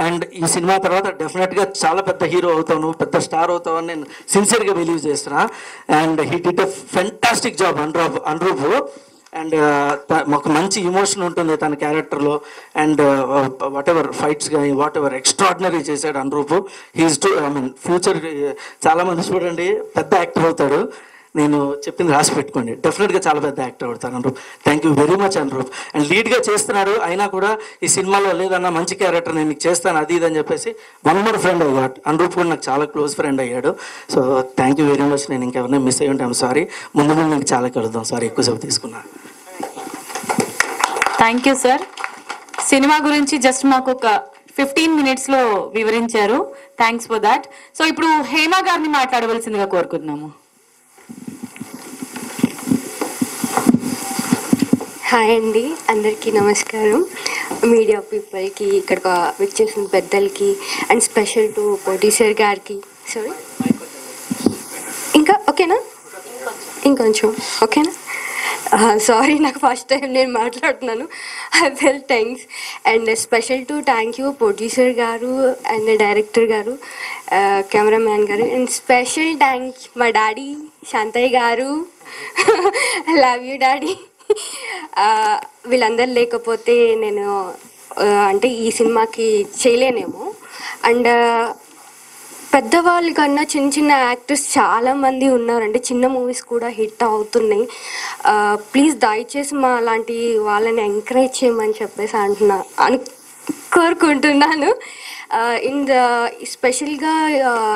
And ఈ సినిమా తర్వాత డెఫినెట్గా చాలా పెద్ద హీరో అవుతావు, పెద్ద స్టార్ అవుతావు అని నేను సిన్సియర్గా బిలీవ్ చేస్తున్నా. And he did a fantastic job Anuroob. And ఒక మంచి ఇమోషన్ ఉంటుంది తన క్యారెక్టర్లో. అండ్ వాట్ ఎవర్ ఫైట్స్ కానీ వాట్ ఎవర్ ఎక్స్ట్రాడినరీ చేశాడు Anuroob. ఫ్యూచర్ చాలామంది చూడండి పెద్ద యాక్టర్ అవుతాడు, నేను చెప్పింది రాసి పెట్టుకోండి, డెఫినెట్గా చాలా పెద్ద యాక్టర్ అవుతాను Anuroob. Thank you very much Anuroob. అండ్ లీడ్గా చేస్తున్నాడు, అయినా కూడా ఈ సినిమాలో లేదన్నా మంచి క్యారెక్టర్ నేను మీకు చేస్తాను అది ఇది అని చెప్పేసి వన్ మోర్ ఫ్రెండ్ అయ్యాడు. Anuroob కూడా నాకు చాలా క్లోజ్ ఫ్రెండ్ అయ్యాడు. So thank you very much. నేను ఇంకెవరైనా మిస్ అయ్యి ఉంటే ఐమ్ సారీ, ముందు మీకు చాలా కలుద్దాం. సారీ ఎక్కువసేపు తీసుకున్నా. Thank you sir. సినిమా గురించి జస్ట్ మాకు ఒక 15 minutesలో వివరించారు. Thanks for that. సో ఇప్పుడు హేమ గారిని మాట్లాడవలసిందిగా కోరుకుంటున్నాము. హాయ్ అండి, అందరికీ నమస్కారం. మీడియా పీపుల్కి, ఇక్కడ వచ్చేసిన పెద్దలకి, అండ్ స్పెషల్ టు ప్రొడ్యూసర్ గారికి. సారీ, ఇంకా ఓకేనా? ఇంకొంచెం ఓకేనా? సారీ, నాకు ఫస్ట్ టైం నేను మాట్లాడుతున్నాను. I well thanks and special to thank you producer garu and director గారు, కెమెరామ్యాన్ గారు, అండ్ స్పెషల్ థ్యాంక్ మా డాడీ శాంతయ్య గారు. Love you daddy. వీళ్ళందరూ లేకపోతే నేను అంటే ఈ సినిమాకి చేయలేనేమో. అండ్ పెద్దవాళ్ళ కన్నా చిన్న చిన్న యాక్టర్స్ చాలామంది ఉన్నారండి, చిన్న మూవీస్ కూడా హిట్ అవుతున్నాయి. ప్లీజ్ దయచేసి మా అలాంటి వాళ్ళని ఎంకరేజ్ చేయమని చెప్పేసి కోరుకుంటున్నాను. ఇన్ ద స్పెషల్గా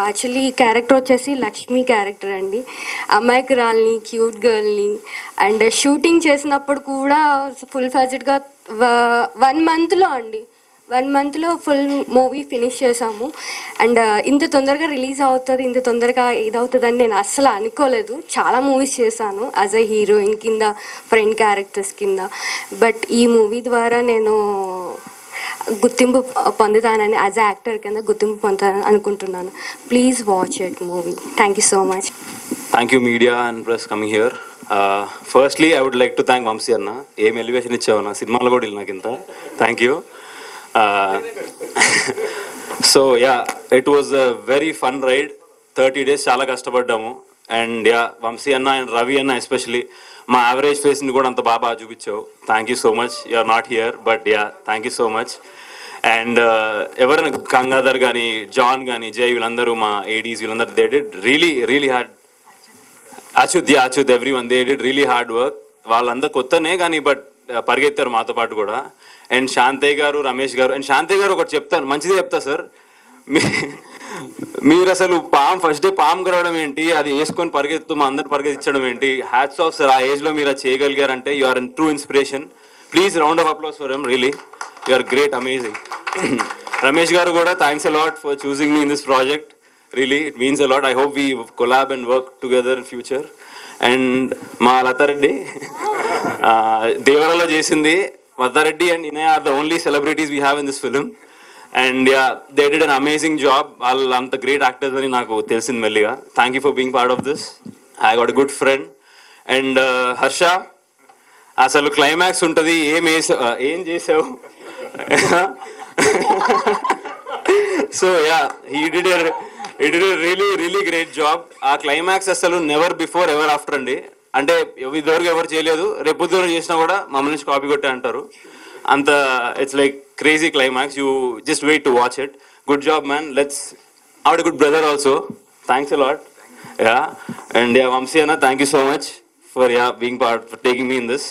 యాక్చువల్లీ క్యారెక్టర్ వచ్చేసి లక్ష్మి క్యారెక్టర్ అండి, అమాయకురాల్ని, క్యూట్ గర్ల్ని. అండ్ షూటింగ్ చేసినప్పుడు కూడా ఫుల్ ఫ్లెడ్జ్డ్గా 1 monthలో అండి, 1 monthలో ఫుల్ మూవీ ఫినిష్ చేసాము. అండ్ ఇంత తొందరగా రిలీజ్ అవుతుంది, ఇంత తొందరగా ఇదవుతుందని నేను అస్సలు అనుకోలేదు. చాలా మూవీస్ చేశాను యాజ్ అ హీరోయిన్ కింద, ఫ్రెండ్ క్యారెక్టర్స్ కింద. బట్ ఈ మూవీ ద్వారా నేను గుర్తింపు పొందుతానని, యాజ్ అ యాక్టర్ కింద గుర్తింపు పొందుతానని అనుకుంటున్నాను. Please watch it movie. Thank you so much. Thank you media and press coming here. Firstly, I would like to thank Vamsi Anna. Em elevation ichchava సినిమాలో కూడా ఇలా నాకింత. Thank you. So yeah, it was a very fun ride. 30 days చాలా కష్టపడ్డాము. And yeah, Vamsi Anna and Ravi Anna especially మా average ఫేస్ని కూడా అంత బాగా చూపించావు. Thank you so much. You are not here but yeah thank you so much. And ఎవరైనా గంగాధర్ కానీ, జాన్ కానీ, జై, వీళ్ళందరూ మా ఏడీస్, వీళ్ళందరూ they did really hard. Achyut everyone they did really hard work. వాళ్ళందరూ కొత్తనే కానీ బట్ పరిగెత్తారు మాతో పాటు కూడా. అండ్ శాంతయ్య గారు, రమేష్ గారు. అండ్ శాంతయ్య గారు ఒకటి చెప్తాను, మంచిదే చెప్తా సార్. మీరు అసలు ఫస్ట్ డే పామ్ గడవడం ఏంటి, అది వేసుకొని పరిగెత్తు మా అందరు పరిగెత్తించడం ఏంటి. హ్యాట్స్ ఆఫ్ సార్, ఆ ఏజ్లో మీరు అది చేయగలిగారంటే you are true inspiration. Please round of applause for him. Really you are great, amazing. Ramesh garu కూడా thanks a lot for choosing me in this project. Really it means a lot. I hope we collab and work together in future. And మా లతారెడ్డి దేవరలో చేసింది. Latha Reddy and Inaya are the only celebrities we have in this film. And yeah, they did an amazing job. వాళ్ళు అంత great actors అని నాకు తెలిసింది మెల్లిగా. Thank you for being part of this. I got a good friend. And Harsha, అసలు climax ఉంటుంది, ఏం చేసావు. So yeah, he did a really great job. ఆ క్లైమాక్స్ అసలు నెవర్ బిఫోర్ ఎవర్ ఆఫ్టర్ అండి. అంటే ఇదివరకు ఎవరు చేయలేదు, రేపు దూరం చేసినా కూడా మమ్మల్ని నుంచి కాపీ కొట్టే అంటారు. అంత it's like crazy climax. You just wait to watch it. Good job man. Let's out good brother also. Thanks a lot. Yeah, and yeah, Vamsi అన్న thank you so much for being part, for taking me in this.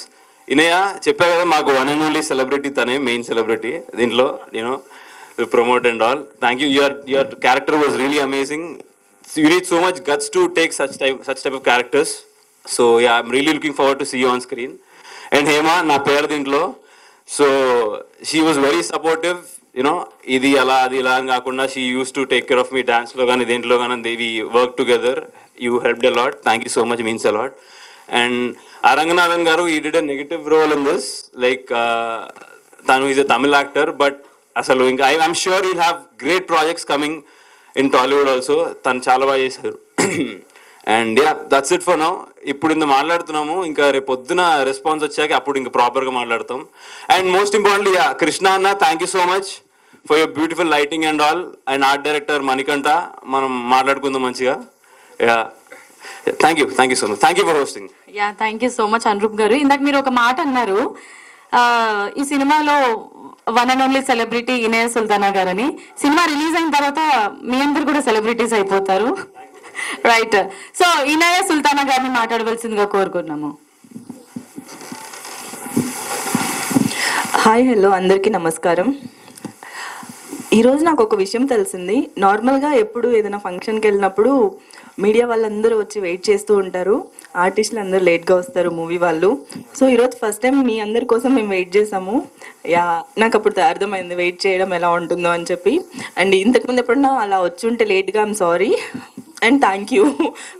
Inaya చెప్పా కదా, మాకు one and only celebrity తనే, main celebrity దీంట్లో. You know promote and all. Thank you. Your character was really amazing. You need so much guts to take such type of characters. So yeah, I'm really looking forward to see you on screen. And Hema, na pair dintlo. So she was very supportive. You know, idi ala adi ila ani kaakunda she used to take care of me dance lo gaani dentlo gaani we work together. You helped a lot. Thank you so much. It means a lot. And Aranganathan garu, he did a negative role in this. Like tanu is a Tamil actor, but అసలు ఇంకా I'm sure will have great projects coming in Tollywood also. తను చాలా బాగా చేశారు. And yeah, that's it for now. ఇప్పుడు ఇంత మాట్లాడుతున్నాము, ఇంకా రేపు పొద్దున రెస్పాన్స్ వచ్చాక అప్పుడు ఇంకా ప్రాపర్గా మాట్లాడతాం. And most importantly yeah, Krishna అన్న thank you so much for your beautiful lighting and all. And art director Manikanta, మనం మాట్లాడుకుందాం మంచిగా. Yeah, thank you so much. Thank you for hosting. Yeah, thank you so much Anurup garu. ఇందాక మీరు ఒక మాట అన్నారు, ఈ సినిమాలో one and only celebrity Inaya Sultana గారని. సినిమా రిలీజ్ అయిన తర్వాత మీ అందరు కూడా సెలబ్రిటీస్ అయిపోతారు, రైట్? సో ఇనయ సుల్తానా గారిని మాట్లాడవలసిందిగా కోరుకున్నాము. హాయ్, హలో, అందరికీ నమస్కారం. ఈరోజు నాకు ఒక విషయం తెలిసింది. నార్మల్గా ఎప్పుడు ఏదైనా ఫంక్షన్కి వెళ్ళినప్పుడు మీడియా వాళ్ళందరూ వచ్చి వెయిట్ చేస్తూ ఉంటారు, ఆర్టిస్టులు అందరూ లేట్గా వస్తారు, మూవీ వాళ్ళు. సో ఈరోజు ఫస్ట్ టైం మీ అందరి కోసం మేము వెయిట్ చేసాము. యా, నాకు అప్పుడు అర్థమైంది వెయిట్ చేయడం ఎలా ఉంటుందో అని చెప్పి. అండ్ ఇంతకుముందు ఎప్పుడన్నా అలా వచ్చి ఉంటే లేట్గా, I'm sorry and thank you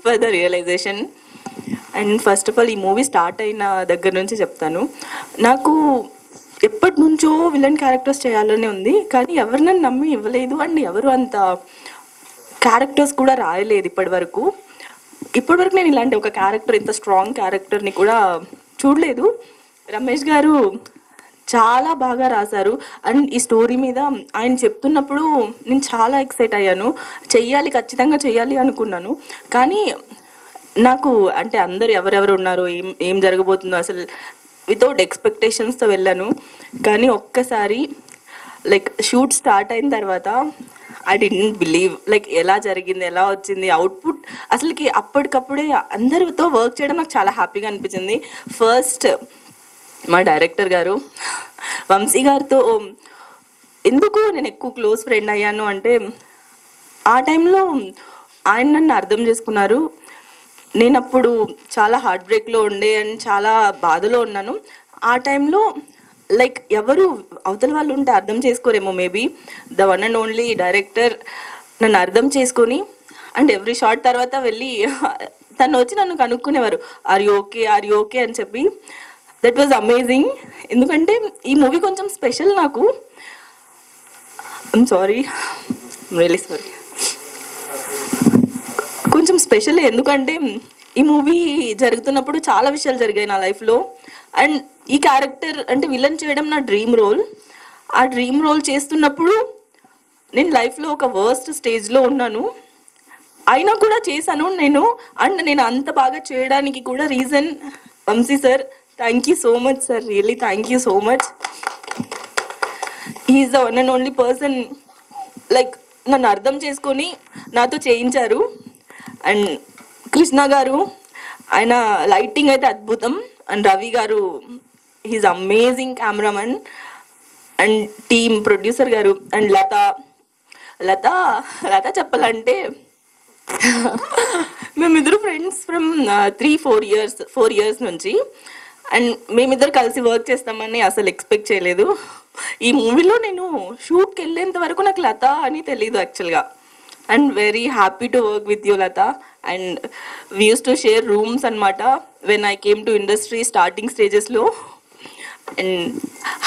for the realization. And first of all, ఈ మూవీ స్టార్ట్ అయిన దగ్గర నుంచి చెప్తాను, నాకు ఎప్పటి నుంచో విలన్ క్యారెక్టర్స్ చేయాలని ఉంది, కానీ ఎవరు నన్ను నమ్మి ఇవ్వలేదు. అండ్ ఎవరు అంత క్యారెక్టర్స్ కూడా రాయలేదు ఇప్పటి వరకు నేను ఇలాంటి ఒక క్యారెక్టర్, ఇంత స్ట్రాంగ్ క్యారెక్టర్ని కూడా చూడలేదు. రమేష్ గారు చాలా బాగా రాశారు. అండ్ ఈ స్టోరీ మీద ఆయన చెప్తున్నప్పుడు నేను చాలా ఎక్సైట్ అయ్యాను. చెయ్యాలి, ఖచ్చితంగా చెయ్యాలి అనుకున్నాను. కానీ నాకు అంటే అందరు ఎవరెవరు ఉన్నారో ఏం జరగబోతుందో అసలు వితౌట్ ఎక్స్పెక్టేషన్స్తో వెళ్ళాను. కానీ ఒక్కసారి లైక్ షూట్ స్టార్ట్ అయిన తర్వాత ఐ డిడ్ంట్ బిలీవ్ లైక్ ఎలా జరిగింది, ఎలా వచ్చింది అవుట్పుట్. అసలుకి అప్పటికప్పుడే అందరితో వర్క్ చేయడం నాకు చాలా హ్యాపీగా అనిపించింది. ఫస్ట్ మా డైరెక్టర్ గారు వంశీ గారితో ఎందుకు నేను ఎక్కువ క్లోజ్ ఫ్రెండ్ అయ్యాను అంటే, ఆ టైంలో ఆయన నన్ను అర్థం చేసుకున్నారు. నేను అప్పుడు చాలా హార్ట్ బ్రేక్లో ఉండే అండ్ చాలా బాధలో ఉన్నాను. ఆ టైంలో లైక్ ఎవరు అవతల వాళ్ళు ఉంటే అర్థం చేసుకోరేమో, maybe the one and only director నన్ను అర్థం చేసుకొని అండ్ ఎవ్రీ షాట్ తర్వాత వెళ్ళి తను వచ్చి నన్ను కనుక్కునేవారు, ఆర్ యూ ఓకే అని చెప్పి. That was amazing. ఎందుకంటే ఈ మూవీ కొంచెం స్పెషల్ నాకు. I'm really sorry. కొంచెం స్పెషల్ ఎందుకంటే ఈ మూవీ జరుగుతున్నప్పుడు చాలా విషయాలు జరిగాయి నా లైఫ్లో. అండ్ ఈ క్యారెక్టర్ అంటే విలన్ చేయడం నా డ్రీమ్ రోల్. ఆ డ్రీమ్ రోల్ చేస్తున్నప్పుడు నేను లైఫ్లో ఒక వర్స్ట్ స్టేజ్లో ఉన్నాను, అయినా కూడా చేశాను నేను. అండ్ నేను అంత బాగా చేయడానికి కూడా reason Vamshi sir. Thank you so much sir, really thank you so much. He is the one and only person like నన్ను అర్థం చేసుకొని నాతో చేయించారు. అండ్ కృష్ణ గారు, ఆయన లైటింగ్ అయితే అద్భుతం. And Ravi garu, he's amazing cameraman. And team producer garu. And Lata చెప్పాలంటే మేమిద్దరు ఫ్రెండ్స్ ఫ్రమ్ 4 years నుంచి. అండ్ మేమిద్దరు కలిసి వర్క్ చేస్తామని అసలు ఎక్స్పెక్ట్ చేయలేదు. ఈ మూవీలో నేను షూట్కి వెళ్ళేంత వరకు నాకు లత అని తెలీదు యాక్చువల్గా. And very happy to work with you Latha. And we use to share rooms అనమాట when I came to industry starting స్టేజెస్లో. And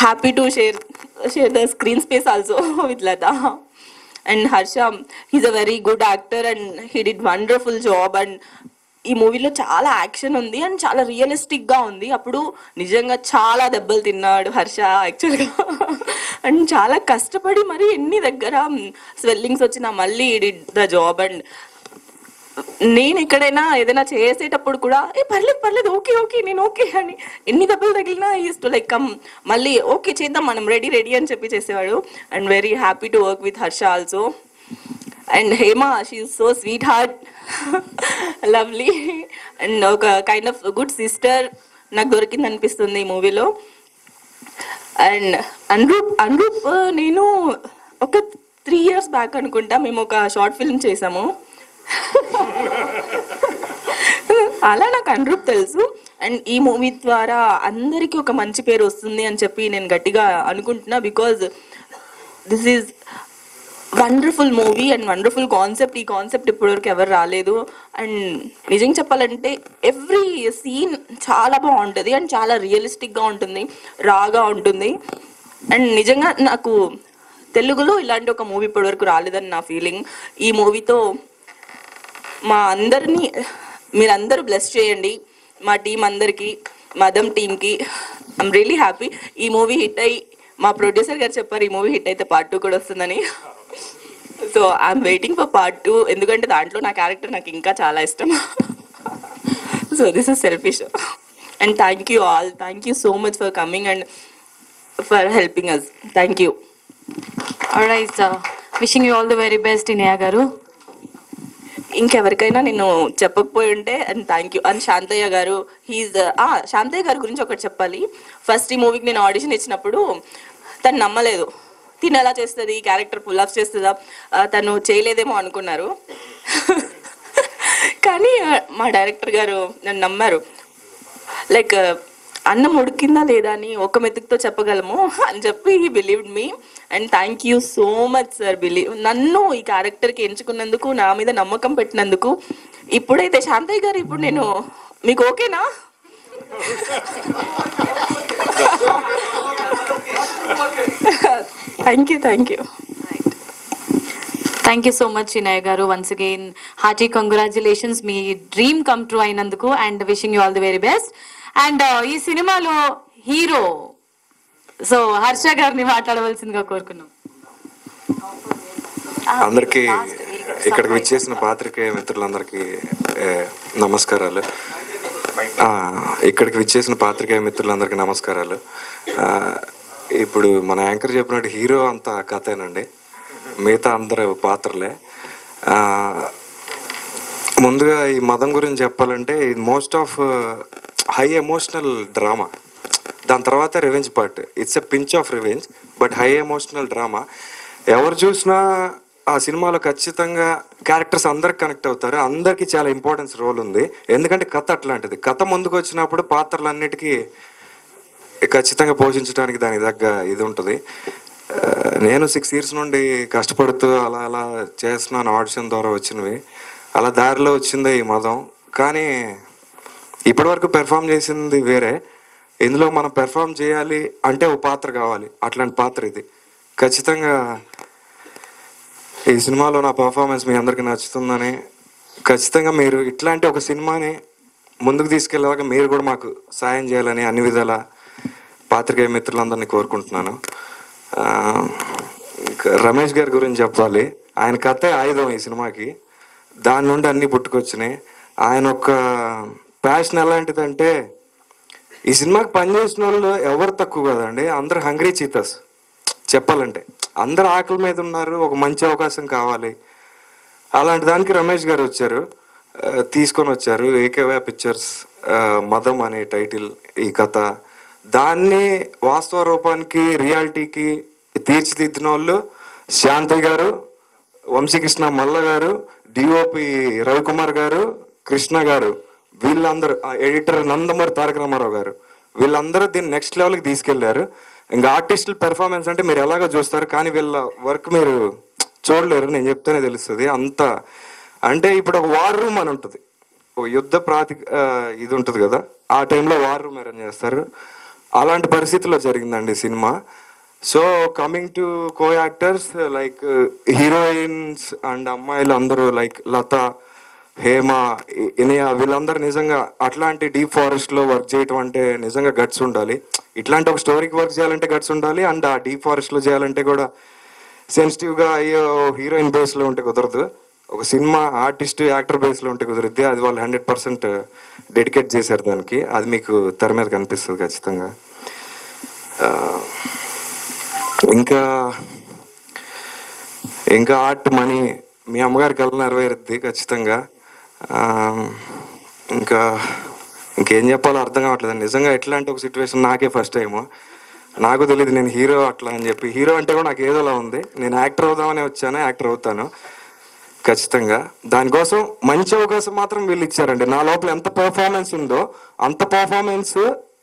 happy to share the screen space also with Latha. And Harsha, he's a very good actor and he did wonderful job. And ఈ మూవీలో చాలా action ఉంది and చాలా రియలిస్టిక్గా ఉంది. అప్పుడు నిజంగా చాలా దెబ్బలు తిన్నాడు హర్ష యాక్చువల్గా. అండ్ చాలా కష్టపడి మరి ఎన్ని దగ్గర స్వెల్లింగ్స్ వచ్చినా మళ్ళీ డిడ్ ద జాబ్. అండ్ నేను ఎక్కడైనా ఏదైనా చేసేటప్పుడు కూడా పర్లేదు ఓకే నేను ఓకే అని ఎన్ని దెబ్బలు తగిలినా ఈజ్ టు లైక్ కమ్ మళ్ళీ ఓకే చేద్దాం మనం రెడీ అని చెప్పి చేసేవాడు. And very happy to work with Harsha also. And Hema, she is so sweet heart, lovely and ఒక కైండ్ ఆఫ్ గుడ్ సిస్టర్ నాకు దొరికింది అనిపిస్తుంది ఈ మూవీలో. అండ్ అనురూప్ నేను ఒక 3 years బ్యాక్ అనుకుంటా మేము ఒక షార్ట్ ఫిల్మ్ చేసాము. అలా నాకు అనురూప్ తెలుసు. అండ్ ఈ మూవీ ద్వారా అందరికీ ఒక మంచి పేరు వస్తుంది అని చెప్పి నేను గట్టిగా అనుకుంటున్నా. Because this is wonderful movie and wonderful concept. ఈ కాన్సెప్ట్ ఇప్పటివరకు ఎవరు రాలేదు. అండ్ నిజంగా చెప్పాలంటే ఎవ్రీ సీన్ చాలా బాగుంటుంది అండ్ చాలా రియలిస్టిక్గా ఉంటుంది, రాగా ఉంటుంది. అండ్ నిజంగా నాకు తెలుగులో ఇలాంటి ఒక మూవీ ఇప్పటివరకు రాలేదని నా ఫీలింగ్. ఈ మూవీతో మా అందరినీ మీరందరూ బ్లెస్ చేయండి, మా టీం అందరికీ, మదం టీంకి. I'm really happy. ఈ మూవీ హిట్ అయ్యి మా ప్రొడ్యూసర్ గారు చెప్పారు ఈ మూవీ హిట్ అయితే part 2 కూడా వస్తుందని. So I'm waiting for part 2 ఎందుకంటే దాంట్లో నా క్యారెక్టర్ నాకు ఇంకా చాలా ఇష్టం. So this is selfish. And thank you all, thank you so much for coming and for helping us. Thank you. Alright, wishing you all the very best Inaya garu. ఇంకెవరికైనా నేను చెప్పకపోయి ఉంటే and thank you. And Shantayya గారు, శాంతయ్య గారి గురించి ఒకటి చెప్పాలి. First ఈ మూవీకి నేను ఆడిషన్ ఇచ్చినప్పుడు తను నమ్మలేదు, తిని ఎలా చేస్తుంది క్యారెక్టర్ పుల్ ఆఫ్ చేస్తుందా, తను చేయలేదేమో అనుకున్నారు. కానీ మా డైరెక్టర్ గారు నన్ను నమ్మారు. లైక్ అన్నం ఉడికిందా లేదా అని ఒక మెతుకుతో చెప్పగలము అని చెప్పి he believed me. And thank you so much sir, నన్ను ఈ క్యారెక్టర్కి ఎంచుకున్నందుకు, నా మీద నమ్మకం పెట్టినందుకు. ఇప్పుడైతే శాంతయ్య గారు, ఇప్పుడు నేను మీకు ఓకేనా? Thank you. Thank you so much Inaya గారు. వన్స్ అగైన్ హార్టీ కంగ్రాచులేషన్స్, మీ డ్రీమ్ కమ్ ట్రూ అయినందుకు and wishing you all the very best. And ఈ సినిమాలో హీరో సో హర్ష గారిని మాట్లాడవలసిందిగా కోరుకున్నాం. అందరికీ ఇక్కడికి విచ్చేసిన పాత్రికేయ మిత్రులందరికీ నమస్కారాలు. ఇప్పుడు మన యాంకర్ చెప్పినట్టు హీరో అంతా కథేనండి, మిగతా అందరూ పాత్రలే. ముందుగా ఈ మదం గురించి చెప్పాలంటే ఇది most of high emotional drama. దాని తర్వాత revenge part. It's a pinch of revenge but high emotional drama. ఎవరు చూసినా ఆ సినిమాలో ఖచ్చితంగా క్యారెక్టర్స్ అందరికి కనెక్ట్ అవుతారు. అందరికీ చాలా ఇంపార్టెన్స్ రోల్ ఉంది. ఎందుకంటే కథ అట్లాంటిది. కథ ముందుకు వచ్చినప్పుడు పాత్రలన్నిటికీ ఖచ్చితంగా పోషించడానికి దానికి తగ్గ ఇది ఉంటుంది. నేను 6 years నుండి కష్టపడుతూ అలా అలా చేస్తున్నాను. ఆడిషన్ ద్వారా వచ్చినవి అలా దారిలో వచ్చింది ఈ మదం. కానీ ఇప్పటివరకు పెర్ఫామ్ చేసింది వేరే. ఇందులో మనం పెర్ఫామ్ చేయాలి అంటే ఒక పాత్ర కావాలి. అట్లాంటి పాత్ర ఇది. ఖచ్చితంగా ఈ సినిమాలో నా పర్ఫార్మెన్స్ మీ అందరికీ నచ్చుతుందని, ఖచ్చితంగా మీరు ఇట్లాంటి ఒక సినిమాని ముందుకు తీసుకెళ్ళేలాగా మీరు కూడా మాకు సాయం చేయాలని అన్ని విధాల పాత్రికేయ మిత్రులందరినీ కోరుకుంటున్నాను. రమేష్ గారి గురించి చెప్పాలి. ఆయన కథే ఆయుధం ఈ సినిమాకి. దాని నుండి అన్నీ పుట్టుకొచ్చినాయి. ఆయన ఒక ప్యాషన్ ఎలాంటిదంటే ఈ సినిమాకి పనిచేసిన వాళ్ళు ఎవరు తక్కువ కదండి, అందరు హంగ్రీ చీతస్. చెప్పాలంటే అందరు ఆకలి మీద ఉన్నారు, ఒక మంచి అవకాశం కావాలి. అలాంటి దానికి రమేష్ గారు వచ్చారు, తీసుకొని వచ్చారు. ఏకేవై పిక్చర్స్ మదం అనే టైటిల్ ఈ కథ. దాన్ని వాస్తవ రూపానికి రియాలిటీకి తీర్చిదిద్దిన వాళ్ళు శాంతి గారు, వంశీకృష్ణ మల్ల గారు, డిఓపి రవికుమార్ గారు, కృష్ణ గారు, వీళ్ళందరూ, ఎడిటర్ నందమూరి తారక రామారావు గారు, వీళ్ళందరూ దీన్ని నెక్స్ట్ లెవెల్కి తీసుకెళ్లారు. ఇంకా ఆర్టిస్టుల పెర్ఫార్మెన్స్ అంటే మీరు ఎలాగో చూస్తారు, కానీ వీళ్ళ వర్క్ మీరు చూడలేరు. నేను చెప్తేనే తెలుస్తుంది. అంత అంటే ఇప్పుడు ఒక వార్ రూమ్ అని ఉంటుంది, ఒక యుద్ధ ఇది ఉంటుంది కదా, ఆ టైంలో వార్ రూమ్ అరేంజ్ చేస్తారు. అలాంటి పరిస్థితుల్లో జరిగిందండి cinema. So coming to co actors like heroines and అమ్మాయిలు అందరూ లైక్ లత, హేమ, ఇనియా, వీళ్ళందరూ నిజంగా అట్లాంటి డీప్ ఫారెస్ట్ లో వర్క్ చేయటం అంటే నిజంగా గట్స్ ఉండాలి. ఇట్లాంటి ఒక స్టోరీకి వర్క్ చేయాలంటే గట్స్ ఉండాలి. అండ్ ఆ డీప్ ఫారెస్ట్ లో చేయాలంటే కూడా సెన్సిటివ్ గా అయ్యో హీరోయిన్ బేస్ లో ఉంటే కుదరదు. ఒక సినిమా ఆర్టిస్ట్ యాక్టర్ బేస్ లో ఉంటే కుదిరిద్ది. అది వాళ్ళు 100% డెడికేట్ చేశారు దానికి. అది మీకు తెర మీద కనిపిస్తుంది ఖచ్చితంగా. ఇంకా ఆర్ట్ మనీ మీ అమ్మగారికి కళ నెరవేరుద్ది ఖచ్చితంగా. ఇంకేం చెప్పాలో అర్థం కావట్లేదు నిజంగా. ఎట్లాంటి ఒక సిచ్యువేషన్ నాకే ఫస్ట్ టైము. నాకు తెలియదు నేను హీరో అట్లా అని చెప్పి. హీరో అంటే కూడా నాకు ఏదోలా ఉంది. నేను యాక్టర్ అవుదామని వచ్చాను, యాక్టర్ అవుతాను ఖచ్చితంగా. దానికోసం మంచి అవకాశం మాత్రం వీళ్ళు ఇచ్చారండి. నా లోపల ఎంత పర్ఫార్మెన్స్ ఉందో అంత పర్ఫార్మెన్స్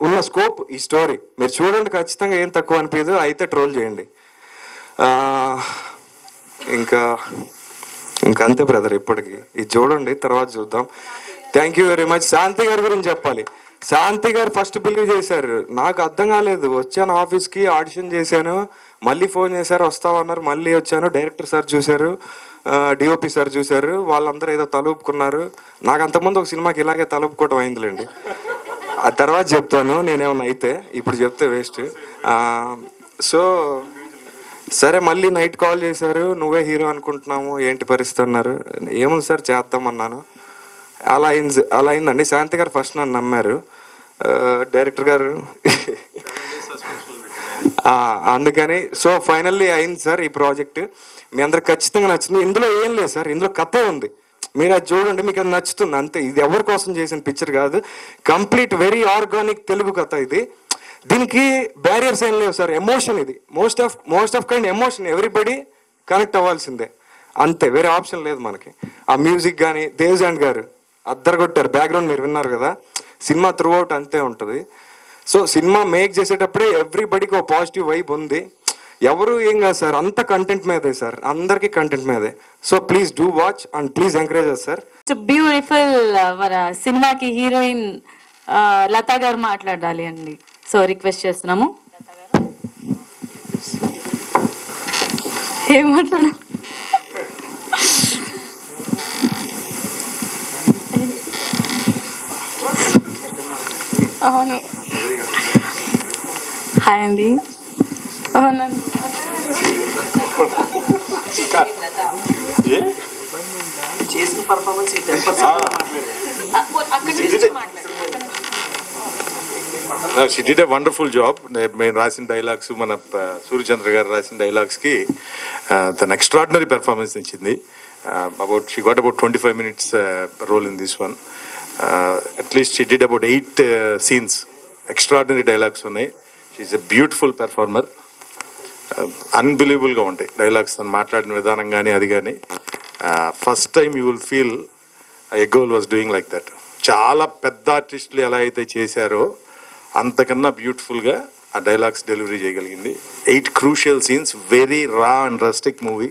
ఉన్న స్కోప్ ఈ స్టోరీ మీరు చూడండి. ఖచ్చితంగా ఏం తక్కువ అనిపించదు. అయితే ట్రోల్ చేయండి. ఇంకా అంతే బ్రదర్. ఇప్పటికి ఇది చూడండి, తర్వాత చూద్దాం. Thank you very much. Shanti గారి గురించి చెప్పాలి. శాంతి గారు ఫస్ట్ బిలీవ్ చేశారు. నాకు అర్థం కాలేదు. వచ్చాను ఆఫీస్కి, ఆడిషన్ చేశాను, మళ్ళీ ఫోన్ చేశారు, వస్తామన్నారు. మళ్ళీ వచ్చాను. డైరెక్టర్ సార్ చూశారు, డిఓపి సార్ చూశారు. వాళ్ళందరూ ఏదో తలుపుకున్నారు. నాకు అంతకుముందు ఒక సినిమాకి ఇలాగే తలుపుకోవటం అయిందిలేండి. ఆ తర్వాత చెప్తాను నేనేమన్నా అయితే. ఇప్పుడు చెప్తే వేస్ట్. సో సరే, మళ్ళీ నైట్ కాల్ చేశారు. నువ్వే హీరో అనుకుంటున్నాము, ఏంటి పరిస్థితి అన్నారు. ఏముంది సార్ చేద్దామన్నాను. అలా అయిందండి. శాంతి గారు ఫస్ట్ నన్ను నమ్మారు, డైరెక్టర్ గారు. అందుకని సో ఫైనల్లీ అయింది సార్ ఈ ప్రాజెక్ట్. మీ అందరికి ఖచ్చితంగా నచ్చింది. ఇందులో ఏం లేదు సార్, ఇందులో కథే ఉంది. మీరు అది చూడండి, మీకు అది నచ్చుతుంది అంతే. ఇది ఎవరి కోసం చేసిన పిక్చర్ కాదు. కంప్లీట్ వెరీ ఆర్గానిక్ తెలుగు కథ ఇది. దీనికి బ్యారియర్స్ ఏం లేవు సార్. ఎమోషన్ ఇది most of kind emotion. Everybody connect అవ్వాల్సిందే అంతే, వేరే ఆప్షన్ లేదు మనకి. ఆ మ్యూజిక్ కానీ దేవ్జాండ్ గారు అద్దరు కొట్టారు. బ్యాక్గ్రౌండ్ మీరు విన్నారు కదా. సినిమా త్రూ అవుట్ అంతే ఉంటుంది. సో సినిమా మేక్ చేసేటప్పుడే ఎవ్రీబడికి ఒక పాజిటివ్ వైబ్ ఉంది. ఎవరు ఏం కాదు సార్, అంత కంటెంట్ మీదే సార్, అందరికి కంటెంట్ మీదే. So please do watch and please encourage us sir. Beautiful. మన సినిమాకి హీరోయిన్ లతా గారు మాట్లాడాలి అండి. సో రిక్వెస్ట్ చేస్తున్నాము. ఏం మాట్లాడ అవును. హాయ్ అండి. అవునండి. చేసిన performance she did a wonderful job. మేము రాసిన డైలాగ్స్, మన సూర్యచంద్ర గారు రాసిన డైలాగ్స్కి తన ఎక్స్ట్రాడినరీ పెర్ఫార్మెన్స్ ఇచ్చింది. She got about 25 minutes role in this one. At least she did about 8 scenes. Extraordinary dialogues ఉన్నాయి. She is a beautiful performer. అన్బిలీవబుల్గా ఉంటాయి డైలాగ్స్, తను మాట్లాడిన విధానం కానీ అది కానీ. First time you will feel a girl was doing like that. చాలా పెద్ద ఆర్టిస్టులు ఎలా అయితే చేశారో అంతకన్నా బ్యూటిఫుల్గా ఆ డైలాగ్స్ డెలివరీ చేయగలిగింది. 8 crucial scenes, వెరీ రా అండ్ రస్టిక్ మూవీ.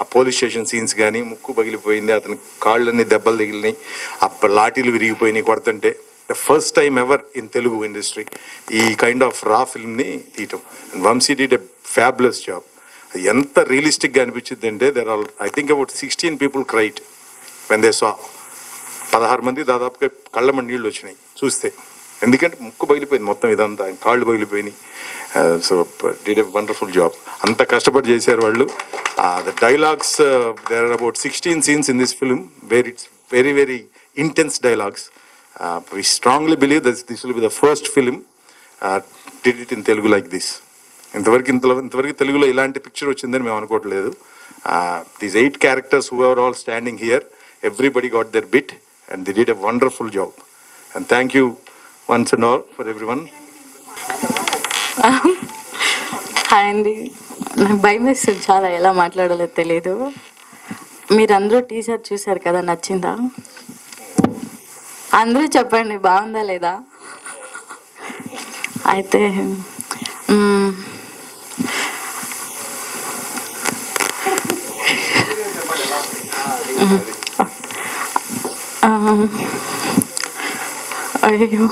ఆ పోలీస్ స్టేషన్ సీన్స్ కానీ, ముక్కు పగిలిపోయింది, అతని కాళ్ళన్నీ దెబ్బలు తగిలినాయి, ఆ లాఠీలు విరిగిపోయినాయి కొడుతుంటే. The first time ever in Telugu industry ఈ కైండ్ ఆఫ్ రా ఫిల్మ్ని తీయటం. And Vamshi did a fabulous job. ఎంత రియలిస్టిక్గా అనిపించింది అంటే there are I think about 16 people cried when they saw. 16 మంది దాదాపుగా కళ్ళమని నీళ్ళు వచ్చినాయి చూస్తే. ఎందుకంటే ముక్కు పగిలిపోయింది మొత్తం, ఇదంతా కాళ్ళు పగిలిపోయినాయి. So did a wonderful job. అంత కష్టపడి చేశారు వాళ్ళు. The dialogues, there are about 16 scenes in this film where it's very very intense dialogues. We strongly believe that this will be the first film did it in Telugu like this. ఇంతవరకు తెలుగులో ఇలాంటి picture వచ్చిందని మేము అనుకోవట్లేదు. These 8 characters who are all standing here, everybody got their bit and they did a wonderful job. And thank you once and all for everyone. Hi అండి. నాకు భయం వేస్తుంది చాలా, ఎలా మాట్లాడాలో తెలియదు. మీరందరూ టీజర్ చూసారు కదా, నచ్చిందా? అందరూ చెప్పండి బాగుందా లేదా. అయితే అయ్యో,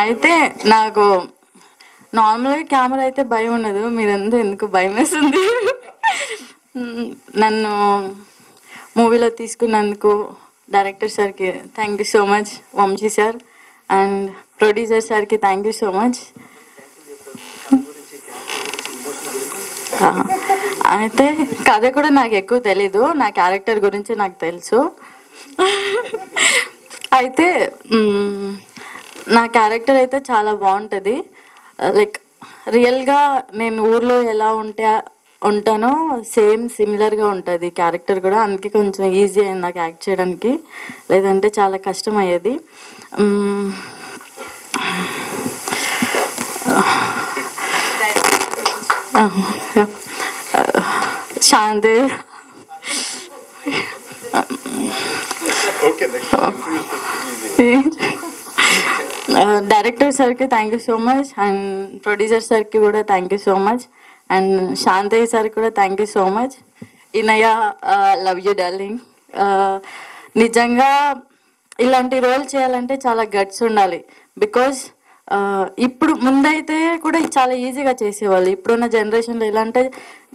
అయితే నాకు నార్మల్గా కెమెరా అయితే భయం ఉండదు, మీరందరూ ఎందుకు భయం వేస్తుంది. నన్ను మూవీలో తీసుకున్నందుకు డైరెక్టర్ సార్కి thank you so much, Vamshi sir, and producer సార్కి థ్యాంక్ యూ సో మచ్. అయితే కథ కూడా నాకు ఎక్కువ తెలీదు, నా క్యారెక్టర్ గురించి నాకు తెలుసు. అయితే నా క్యారెక్టర్ అయితే చాలా బాగుంటుంది. లైక్ రియల్గా నేను ఊర్లో ఎలా ఉంటానో సేమ్ సిమిలర్గా ఉంటుంది క్యారెక్టర్ కూడా. అందుకే కొంచెం ఈజీ అయింది నాకు యాక్ట్ చేయడానికి, లేదంటే చాలా కష్టం అయ్యేది. శాంతి డైరెక్టర్ సార్కి thank you so much, and producer సార్కి కూడా thank you so much, and Shantayya sir కూడా thank you so much. Inaya, love you darling. నిజంగా ఇలాంటి రోల్ చేయాలంటే చాలా గట్స్ ఉండాలి. బికాజ్ ఇప్పుడు ముందైతే కూడా చాలా ఈజీగా చేసేవాళ్ళు. ఇప్పుడున్న జనరేషన్లో ఎలా అంటే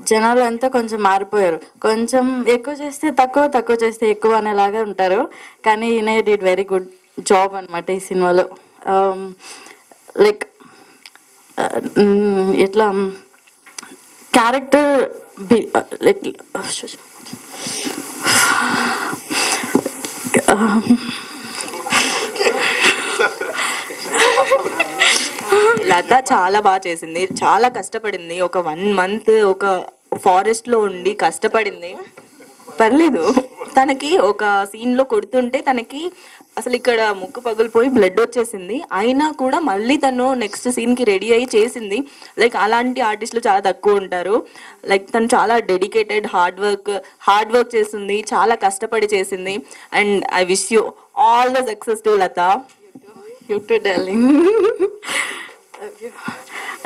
జనాలు అంతా కొంచెం మారిపోయారు. కొంచెం ఎక్కువ చేస్తే తక్కువ, తక్కువ చేస్తే ఎక్కువ అనేలాగా ఉంటారు. కానీ ఈయన డిడ్ వెరీ గుడ్ జాబ్ అనమాట ఈ సినిమాలో. లైక్ ఎట్లా క్యారెక్టర్ లైక్ లత చాలా బాగా చేసింది, చాలా కష్టపడింది. ఒక 1 month ఒక ఫారెస్ట్ లో ఉండి కష్టపడింది. పర్లేదు, తనకి ఒక సీన్ లో కొడుతుంటే తనకి అసలు ఇక్కడ ముక్కు పగులిపోయి బ్లడ్ వచ్చేసింది. అయినా కూడా మళ్ళీ తను నెక్స్ట్ సీన్ కి రెడీ అయ్యి చేసింది. లైక్ అలాంటి ఆర్టిస్టులు చాలా తక్కువ ఉంటారు. లైక్ తను చాలా డెడికేటెడ్, హార్డ్ వర్క్ చేసింది, చాలా కష్టపడి చేసింది. And I wish you all the success to Latha. You to darling.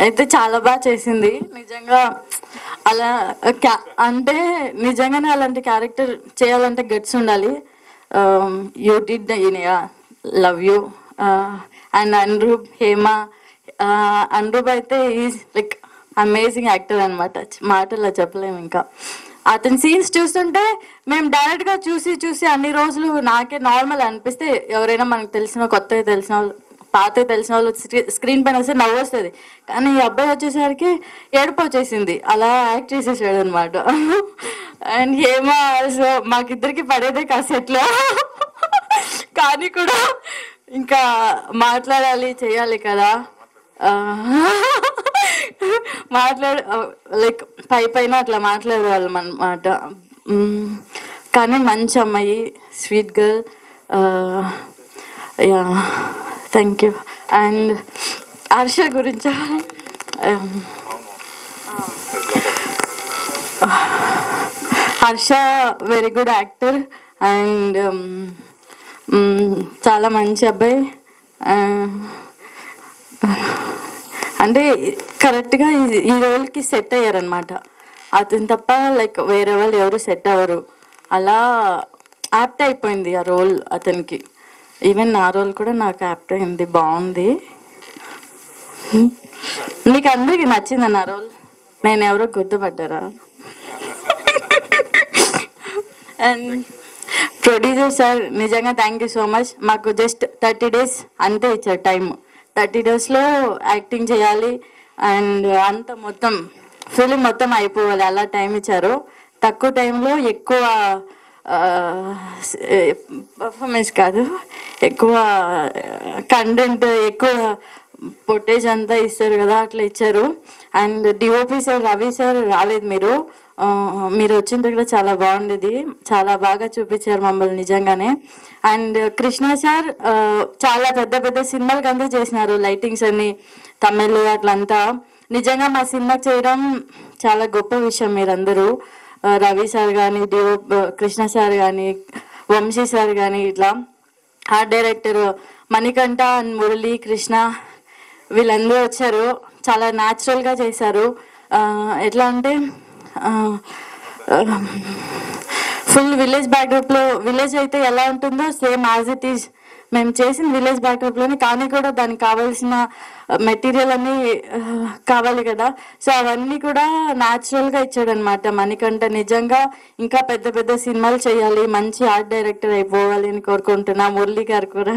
అయితే చాలా బాగా చేసింది నిజంగా. అలా అంటే నిజంగానే అలాంటి క్యారెక్టర్ చేయాలంటే గట్స్ ఉండాలి. You did Inaya, love you. And Anuroop, Hema. Anuroop అయితే ఈజ్ లైక్ అమేజింగ్ యాక్టర్ అనమాట, మాటల్లో చెప్పలేము ఇంకా. అతని సీన్స్ చూస్తుంటే మేము డైరెక్ట్గా చూసి అన్ని రోజులు నాకే నార్మల్ అనిపిస్తే ఎవరైనా మనకు తెలిసిన కొత్తగా తెలిసిన వాళ్ళు పాత తెలిసిన వాళ్ళు స్క్రీన్ పైన వస్తే నవ్వు వస్తుంది. కానీ ఈ అబ్బాయి వచ్చేసరికి ఏడుపు వచ్చేసింది, అలా యాక్ట్ చేసేసాడు అనమాట. అండ్ ఏమో మాకిద్దరికి పడేదే కాసెట్లో, కానీ కూడా ఇంకా మాట్లాడాలి చేయాలి కదా, లైక్ పైన అట్లా మాట్లాడేవాళ్ళం అన్నమాట. కానీ మంచి అమ్మాయి, sweet girl. Yeah, thank you. And Harsha గురించి Harsha very good actor and చాలా మంచి అబ్బాయి. అంటే కరెక్ట్గా ఈ రోల్కి సెట్ అయ్యారనమాట. అతను తప్ప లైక్ వేరే వాళ్ళు ఎవరు సెట్ అవ్వరు, అలా యాప్ట్ అయిపోయింది ఆ రోల్ అతనికి. ఈవెన్ నా రోల్ కూడా నాకు యాప్ట్ అయింది, బాగుంది. మీకు అందరికీ నచ్చింది నా రోల్? నేను ఎవరో గుర్తుపడ్డారా? అండ్ ప్రొడ్యూసర్ సార్ నిజంగా థ్యాంక్ యూ సో మచ్. మాకు జస్ట్ 30 days అంతే ఇచ్చారు టైం. 30 daysలో యాక్టింగ్ చేయాలి అండ్ అంత మొత్తం ఫిలిం మొత్తం అయిపోవాలి, అలా టైం ఇచ్చారు. తక్కువ టైంలో ఎక్కువ పర్ఫార్మెన్స్ కాదు, ఎక్కువ కంటెంట్, ఎక్కువ ఫుటేజ్ అంతా ఇస్తారు కదా, అట్లా ఇచ్చారు. And DOP sir Ravi sir రాలేదు, మీరు వచ్చిన దగ్గర చాలా బాగుండేది, చాలా బాగా చూపించారు మమ్మల్ని నిజంగానే. అండ్ కృష్ణ సార్ చాలా పెద్ద సినిమాలకు అంతా చేసినారు, లైటింగ్స్ అన్ని తమిళ్ అట్లంతా. నిజంగా మా సినిమా చేయడం చాలా గొప్ప విషయం. మీరందరూ రవి సార్ కానీ, కృష్ణ సార్ కానీ, వంశీ సార్ కానీ, ఇట్లా art director Manikanta and Murali, Krishna వీళ్ళందరూ వచ్చారు, చాలా న్యాచురల్గా చేశారు. ఎట్లా అంటే ఫుల్ విలేజ్ బ్యాక్డ్రాప్లో, విలేజ్ అయితే ఎలా ఉంటుందో సేమ్ యాజ్ ఇట్ ఈజ్ మేము చేసిన విలేజ్ బ్యాక్డ్రాప్లోనే, కానీ కూడా దానికి కావాల్సిన మెటీరియల్ అన్నీ కావాలి కదా, సో అవన్నీ కూడా న్యాచురల్గా ఇచ్చాడనమాట మణికంఠ. నిజంగా ఇంకా పెద్ద సినిమాలు చేయాలి, మంచి ఆర్ట్ డైరెక్టర్ అయిపోవాలి అని కోరుకుంటున్నా. మురళి గారు కూడా,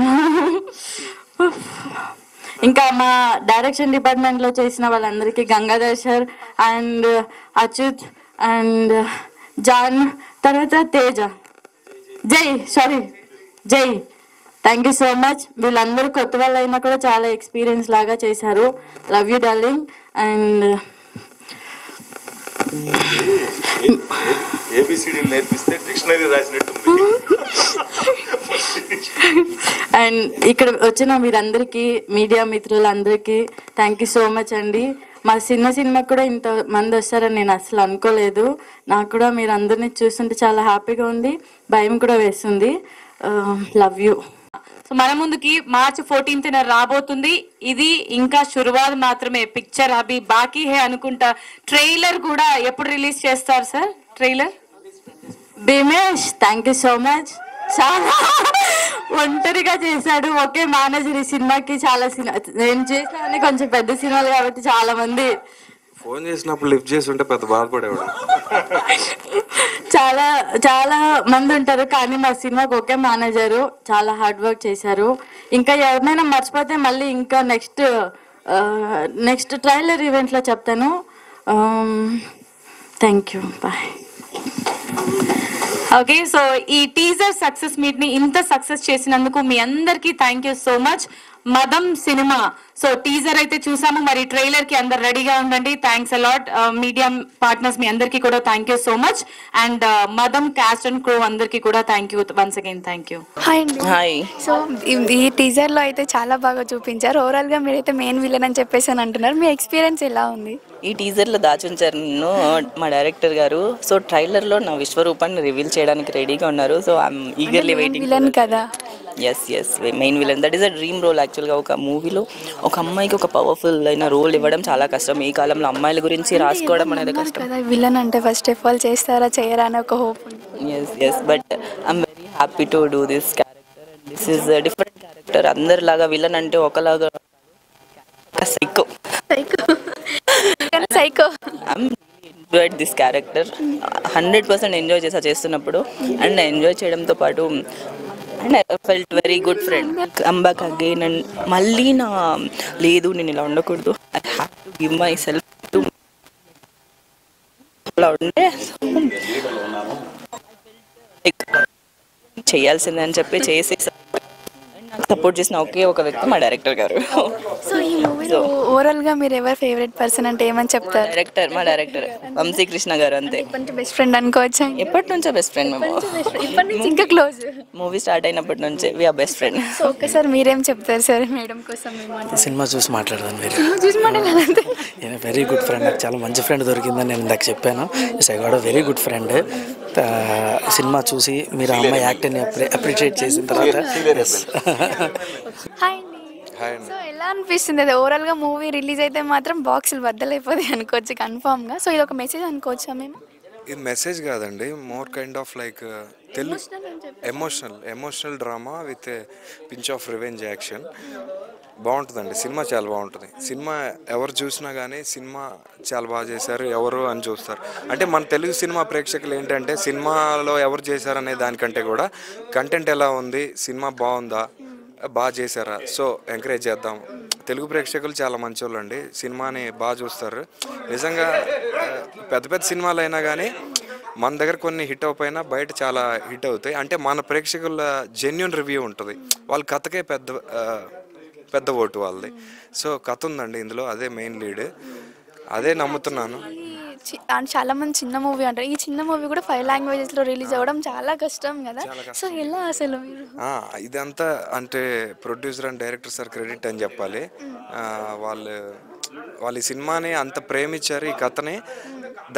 ఇంకా మా డైరెక్షన్ డిపార్ట్మెంట్లో చేసిన వాళ్ళందరికీ, Gangadhar sir and Achyut and John, తర్వాత తేజ, జై థ్యాంక్ యూ సో మచ్. వీళ్ళందరూ కొత్త వాళ్ళు అయినా కూడా చాలా ఎక్స్పీరియన్స్ లాగా చేశారు. Love you darling. And and ఇక్కడ వచ్చిన మీరందరికీ, మీడియా మిత్రులందరికీ థ్యాంక్ యూ సో మచ్ అండి. మా సినిమాకి కూడా ఇంతమంది వస్తారని నేను అసలు అనుకోలేదు. నాకు కూడా మీరు అందరినీ చూస్తుంటే చాలా హ్యాపీగా ఉంది, భయం కూడా వేస్తుంది. Love you. సో మన ముందుకి March 14th రాబోతుంది. ఇది ఇంకా శురువాత్ మాత్రమే, పిక్చర్ అభి బాకీ హే అనుకుంటా. ట్రైలర్ కూడా ఎప్పుడు రిలీజ్ చేస్తారు sir? Trailer Bhimesh thank you so much. చాలా ఒంటరిగా చేశాడు, ఒకే మేనేజర్ ఈ సినిమాకి. చాలా నేను చేసినా కొంచెం పెద్ద సినిమాలు కాబట్టి చాలా మంది ఫోన్ చేసినప్పుడు లిఫ్ట్ చేసి ఉంటే పెద్ద బాధపడేవాడు. చాలా మంది ఉంటారు, కానీ మా సినిమాకి ఒకే మేనేజరు. చాలా హార్డ్ వర్క్ చేశారు. ఇంకా ఎవరినైనా మర్చిపోతే మళ్ళీ ఇంకా నెక్స్ట్ ట్రైలర్ ఈవెంట్లో చెప్తాను. Thank you, bye. Okay, so ఈ టీజర్ సక్సెస్ మీట్ ని ఇంత సక్సెస్ చేసినందుకు మీ అందరికీ thank you so much. Madham cinema, so teaser అయితే చూసాము, మరి ట్రైలర్ కి అందరు రెడీగా ఉండండి. థ్యాంక్స్ అలాట్ మీడియా పార్ట్నర్స్, మీ అందరికీ కూడా thank you so much. And Madham cast and crew అందరికీ కూడా thank you once again. Thank you. Hi అండి. హాయ్. సో ఈ టీజర్ లో అయితే చాలా బాగా చూపించారు. ఓవరాల్ గా మీరైతే మెయిన్ విలన్ అని చెప్పేసి అని అంటున్నారు. మీ ఎక్స్పీరియన్స్ ఎలా ఉంది? ఈ టీజర్లో దాచుంచారు నన్ను మా డైరెక్టర్ గారు. సో ట్రైలర్లో నా విశ్వరూపాన్ని రివీల్ చేయడానికి రెడీగా ఉన్నారు. So I'm eagerly waiting. Villain కదా? Yes main villain. That is a dream role. యాక్చువల్గా ఒక మూవీలో ఒక అమ్మాయికి ఒక పవర్ఫుల్ అయిన రోల్ ఇవ్వడం చాలా కష్టం. ఈ కాలంలో అమ్మాయిల గురించి రాసుకోవడం అనేది కష్టం కదా. విలన్ అంటే ఫస్ట్ ఆఫ్ ఆల్ చేస్తారా చేయరా అని ఒక hope. Yes but I'm very happy to do this character. This is different character. అందరిలాగా విలన్ అంటే ఒకలాగా psycho. I'm really enjoyed this character 100% enjoy చేస్తున్నప్పుడు. అండ్ ఎంజాయ్ చేయడంతో పాటు and I felt very good friend comeback again. And మళ్ళీ లేదు నేను ఇలా ఉండకూడదు, I have to give myself to అలా ఉండే చేయాల్సిందని చెప్పి చేసేసి నాకు సపోర్ట్ చేసిన ఒకే ఒక వ్యక్తి మా డైరెక్టర్ గారు. సో ఈ మూవీలో ఓవరాల్ గా మీరు ఎవరు ఫేవరెట్ పర్సన్ అంటే ఏమని చెప్తారు? మా డైరెక్టర్ వంశీకృష్ణ గారు. అంతే. ఇప్పటి బెస్ట్ ఫ్రెండ్ అనుకోవచ్చా? ఎప్పటి నుంచో బెస్ట్ ఫ్రెండ్ మేము. ఇప్పటి నుంచి ఇంకా క్లోజ్. మూవీ స్టార్ట్ అయినప్పటి నుంచి we are best friend. So ఒక్కసారి మీరేం చెప్తారు సార్ మేడం కోసం? సినిమా చూసి మాట్లాడదాం. చూసి మాట్లాడాలంటే వెరీ గుడ్ ఫ్రెండ్, నాకు చాలా మంచి ఫ్రెండ్ దొరికిందని నేను ఇందాక చెప్పాను. I got very good friend. Cinema చూసి మీరు ఆ అమ్మాయి యాక్టింగ్ అప్రిషియేట్ చేసిన తర్వాత హాయ్ అండి. సో ఎలా అనిపిస్తుంది అది ఓవరాల్ గా మూవీ రిలీజ్ అయితే మాత్రం బాక్సులు బద్దలైపోతాయి అనుకోవచ్చు కన్ఫామ్ గా. సో ఇది ఒక మెసేజ్ అనుకోవచ్చా మేము? ఇది మెసేజ్ కాదండి, more kind of like Telugu emotional drama with pinch of revenge action. బాగుంటుందండి సినిమా, చాలా బాగుంటుంది సినిమా. ఎవరు చూసినా కానీ సినిమా చాలా బాగా చేశారు ఎవరు అని చూస్తారు. అంటే మన తెలుగు సినిమా ప్రేక్షకులు ఏంటంటే సినిమాలో ఎవరు చేశారనే దానికంటే కూడా కంటెంట్ ఎలా ఉంది, సినిమా బాగుందా, బాగా చేశారా, సో ఎంకరేజ్ చేద్దాం. తెలుగు ప్రేక్షకులు చాలా మంచోళ్ళు అండి, సినిమాని బాగా చూస్తారు. నిజంగా పెద్ద పెద్ద సినిమాలు అయినా కానీ మన దగ్గర కొన్ని హిట్ అయిపోయినా బయట చాలా హిట్ అవుతాయి. అంటే మన ప్రేక్షకుల జెన్యున్ రివ్యూ ఉంటుంది, వాళ్ళ కథకే పెద్ద ఓటు వాళ్ళది. సో కథ ఉందండి ఇందులో, అదే మెయిన్ లీడ్, అదే నమ్ముతున్నాను. చాలా మంది చిన్న మూవీ అంటారు, ఈ చిన్న మూవీ కూడా 5 లాంగ్వేజెస్ లో రిలీజ్ అవ్వడం చాలా కష్టం కదా. సో ఎలా అసలు మీరు ఇదంతా అంటే producer and director sir credit అని చెప్పాలి. వాళ్ళు ఈ సినిమాని అంత ప్రేమించారు, ఈ కథని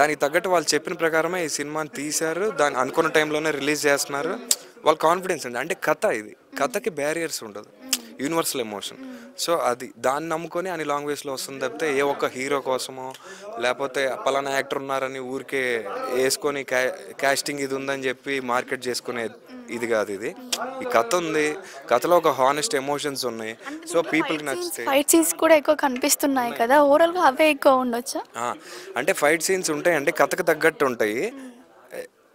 దానికి తగ్గట్టు వాళ్ళు చెప్పిన ప్రకారమే ఈ సినిమాని తీశారు, దాన్ని అనుకున్న టైంలోనే రిలీజ్ చేస్తున్నారు. వాళ్ళ కాన్ఫిడెన్స్ అండి, అంటే కథ ఇది, కథకి బ్యారియర్స్ ఉండదు, యూనివర్సల్ ఎమోషన్. సో అది దాన్ని నమ్ముకొని అన్ని లాంగ్వేజ్లో వస్తుంది తప్పితే ఏ ఒక్క హీరో కోసమో లేకపోతే పలానా యాక్టర్ ఉన్నారని ఊరికే వేసుకొని కాస్టింగ్ ఇది ఉందని చెప్పి మార్కెట్ చేసుకునే ఇది కాదు. ఇది ఈ కథ ఉంది, కథలో ఒక హానెస్ట్ ఎమోషన్స్ ఉన్నాయి. సో పీపుల్కి నచ్చితే ఫైట్ సీన్స్ కూడా ఎక్కువ కనిపిస్తున్నాయి కదా, ఓవరాల్ గా అవే ఎక్కువ ఉండొచ్చా? అంటే ఫైట్ సీన్స్ ఉంటాయండి, కథకు తగ్గట్టు ఉంటాయి,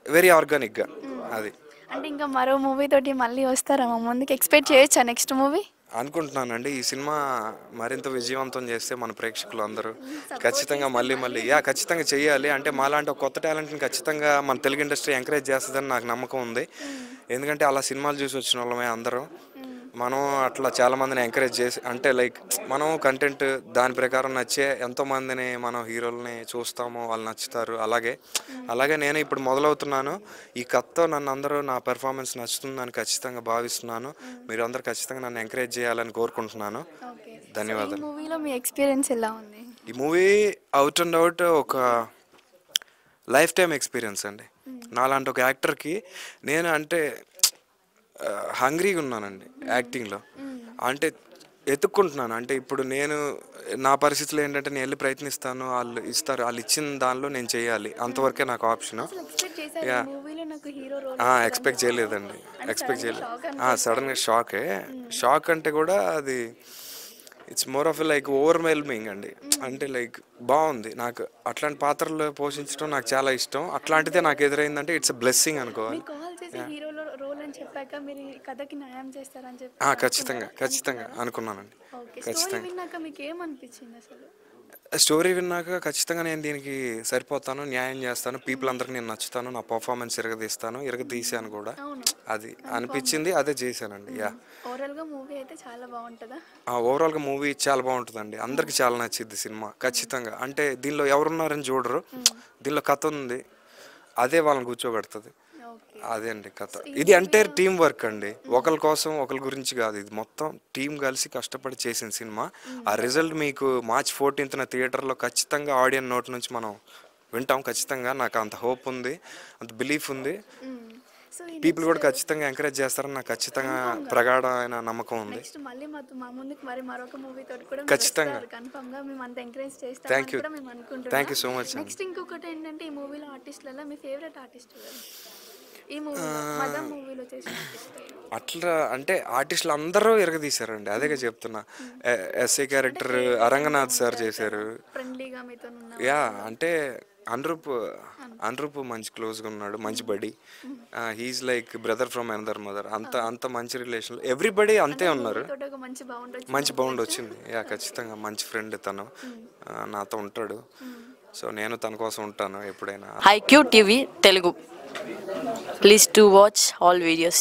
వెరీ ఆర్గానిక్గా. అది అంటే ఇంకా మరో మూవీ తోటి మళ్ళీ వస్తారా మా ముందుకి, ఎక్స్పెక్ట్ చేయొచ్చా నెక్స్ట్ మూవీ? అనుకుంటున్నానండి. ఈ సినిమా మరింత విజయవంతం చేస్తే మన ప్రేక్షకులు అందరూ ఖచ్చితంగా మళ్ళీ ఖచ్చితంగా చేయాలి. అంటే మాలాంటి ఒక కొత్త టాలెంట్ని ఖచ్చితంగా మన తెలుగు ఇండస్ట్రీ ఎంకరేజ్ చేస్తుందని నాకు నమ్మకం ఉంది. ఎందుకంటే అలా సినిమాలు చూసి వచ్చిన వాళ్ళమే అందరం. మనం అట్లా చాలామందిని ఎంకరేజ్ చేసి, అంటే లైక్ మనం కంటెంట్ దాని ప్రకారం నచ్చే ఎంతోమందిని మనం హీరోలని చూస్తాము, వాళ్ళు నచ్చుతారు. అలాగే నేను ఇప్పుడు మొదలవుతున్నాను, ఈ కథతో నన్ను అందరూ నా పెర్ఫార్మెన్స్ నచ్చుతుందని ఖచ్చితంగా భావిస్తున్నాను. మీరు అందరూ ఖచ్చితంగా నన్ను ఎంకరేజ్ చేయాలని కోరుకుంటున్నాను. ధన్యవాదాలు. ఈ మూవీలో మీ ఎక్స్పీరియన్స్ ఎలా ఉంది? ఈ మూవీ అవుట్ అండ్ అవుట్ ఒక లైఫ్ టైం ఎక్స్పీరియన్స్ అండి. నాలాంటి ఒక యాక్టర్కి నేను అంటే హంగ్రీగా ఉన్నానండి యాక్టింగ్లో, అంటే ఎత్తుక్కుంటున్నాను. అంటే ఇప్పుడు నేను నా పరిస్థితులు ఏంటంటే నేను వెళ్ళి ప్రయత్నిస్తాను, వాళ్ళు ఇస్తారు, వాళ్ళు ఇచ్చిన దానిలో నేను చేయాలి, అంతవరకే నాకు ఆప్షన్. ఎక్స్పెక్ట్ చేయలేదండి, సడన్గా షాక్ అంటే కూడా అది it's more of like overwhelming అండి. అంటే లైక్ బాగుంది, నాకు అట్లాంటి పాత్రలు పోషించడం నాకు చాలా ఇష్టం. అట్లాంటిదే నాకు ఎదురైందంటే ఇట్స్ ఎ బ్లెస్సింగ్ అనుకోవాలి. ఖచ్చితంగా అనుకున్నానండి. స్టోరీ విన్నాక ఖచ్చితంగా నేను దీనికి సరిపోతాను, న్యాయం చేస్తాను, పీపుల్ అందరికి నేను నచ్చుతాను, నా పర్ఫార్మెన్స్ ఇరగదీశాను కూడా, అది అనిపించింది, అదే చేశానండి. ఓవరాల్గా మూవీ అయితే చాలా బాగుంటుందా? ఓవరాల్గా మూవీ చాలా బాగుంటుందండి, అందరికి చాలా నచ్చింది సినిమా ఖచ్చితంగా. అంటే దీనిలో ఎవరున్నారని చూడరు, దీనిలో కథ ఉంది, అదే వాళ్ళని కూర్చోబెడుతుంది. అదే అండి కథ. ఇది ఎంటైర్ టీమ్ వర్క్ అండి, ఒకరి కోసం ఒకరి గురించి కాదు, ఇది మొత్తం టీం కలిసి కష్టపడి చేసిన సినిమా. ఆ రిజల్ట్ మీకు March 14th థియేటర్లో ఖచ్చితంగా ఆడియన్స్ నోట్ నుంచి మనం వింటాం. ఖచ్చితంగా నాకు అంత హోప్ ఉంది, అంత బిలీఫ్ ఉంది. పీపుల్ కూడా ఖచ్చితంగా ఎంకరేజ్ చేస్తారని నాకు ఖచ్చితంగా ప్రగాఢమైన నమ్మకం ఉంది. ఖచ్చితంగా. Thank you so much. Next ఇంకొకటి ఏంటంటే, ఈ మూవీలో ఆర్టిస్టులలో మీ ఫేవరెట్ ఆర్టిస్ట్ అట్లా అంటే ఆర్టిస్టులు అందరూ ఎరగదీశారండి, అదేగా చెప్తున్నా. ఎస్ఏ క్యారెక్టర్ అరంగనాథ్ సార్ చేశారు. అంటే అనురూప్ మంచి క్లోజ్గా ఉన్నాడు, మంచి buddy. He's like brother from another mother. అంత మంచి రిలేషన్, ఎవ్రీబడి అంతే ఉన్నారు. మంచి బౌండ్ వచ్చింది. యా ఖచ్చితంగా మంచి ఫ్రెండ్ తను, నాతో ఉంటాడు. సో నేను తన కోసం ఉంటాను ఎప్పుడైనా. IQ TV Telugu. Please to watch all videos.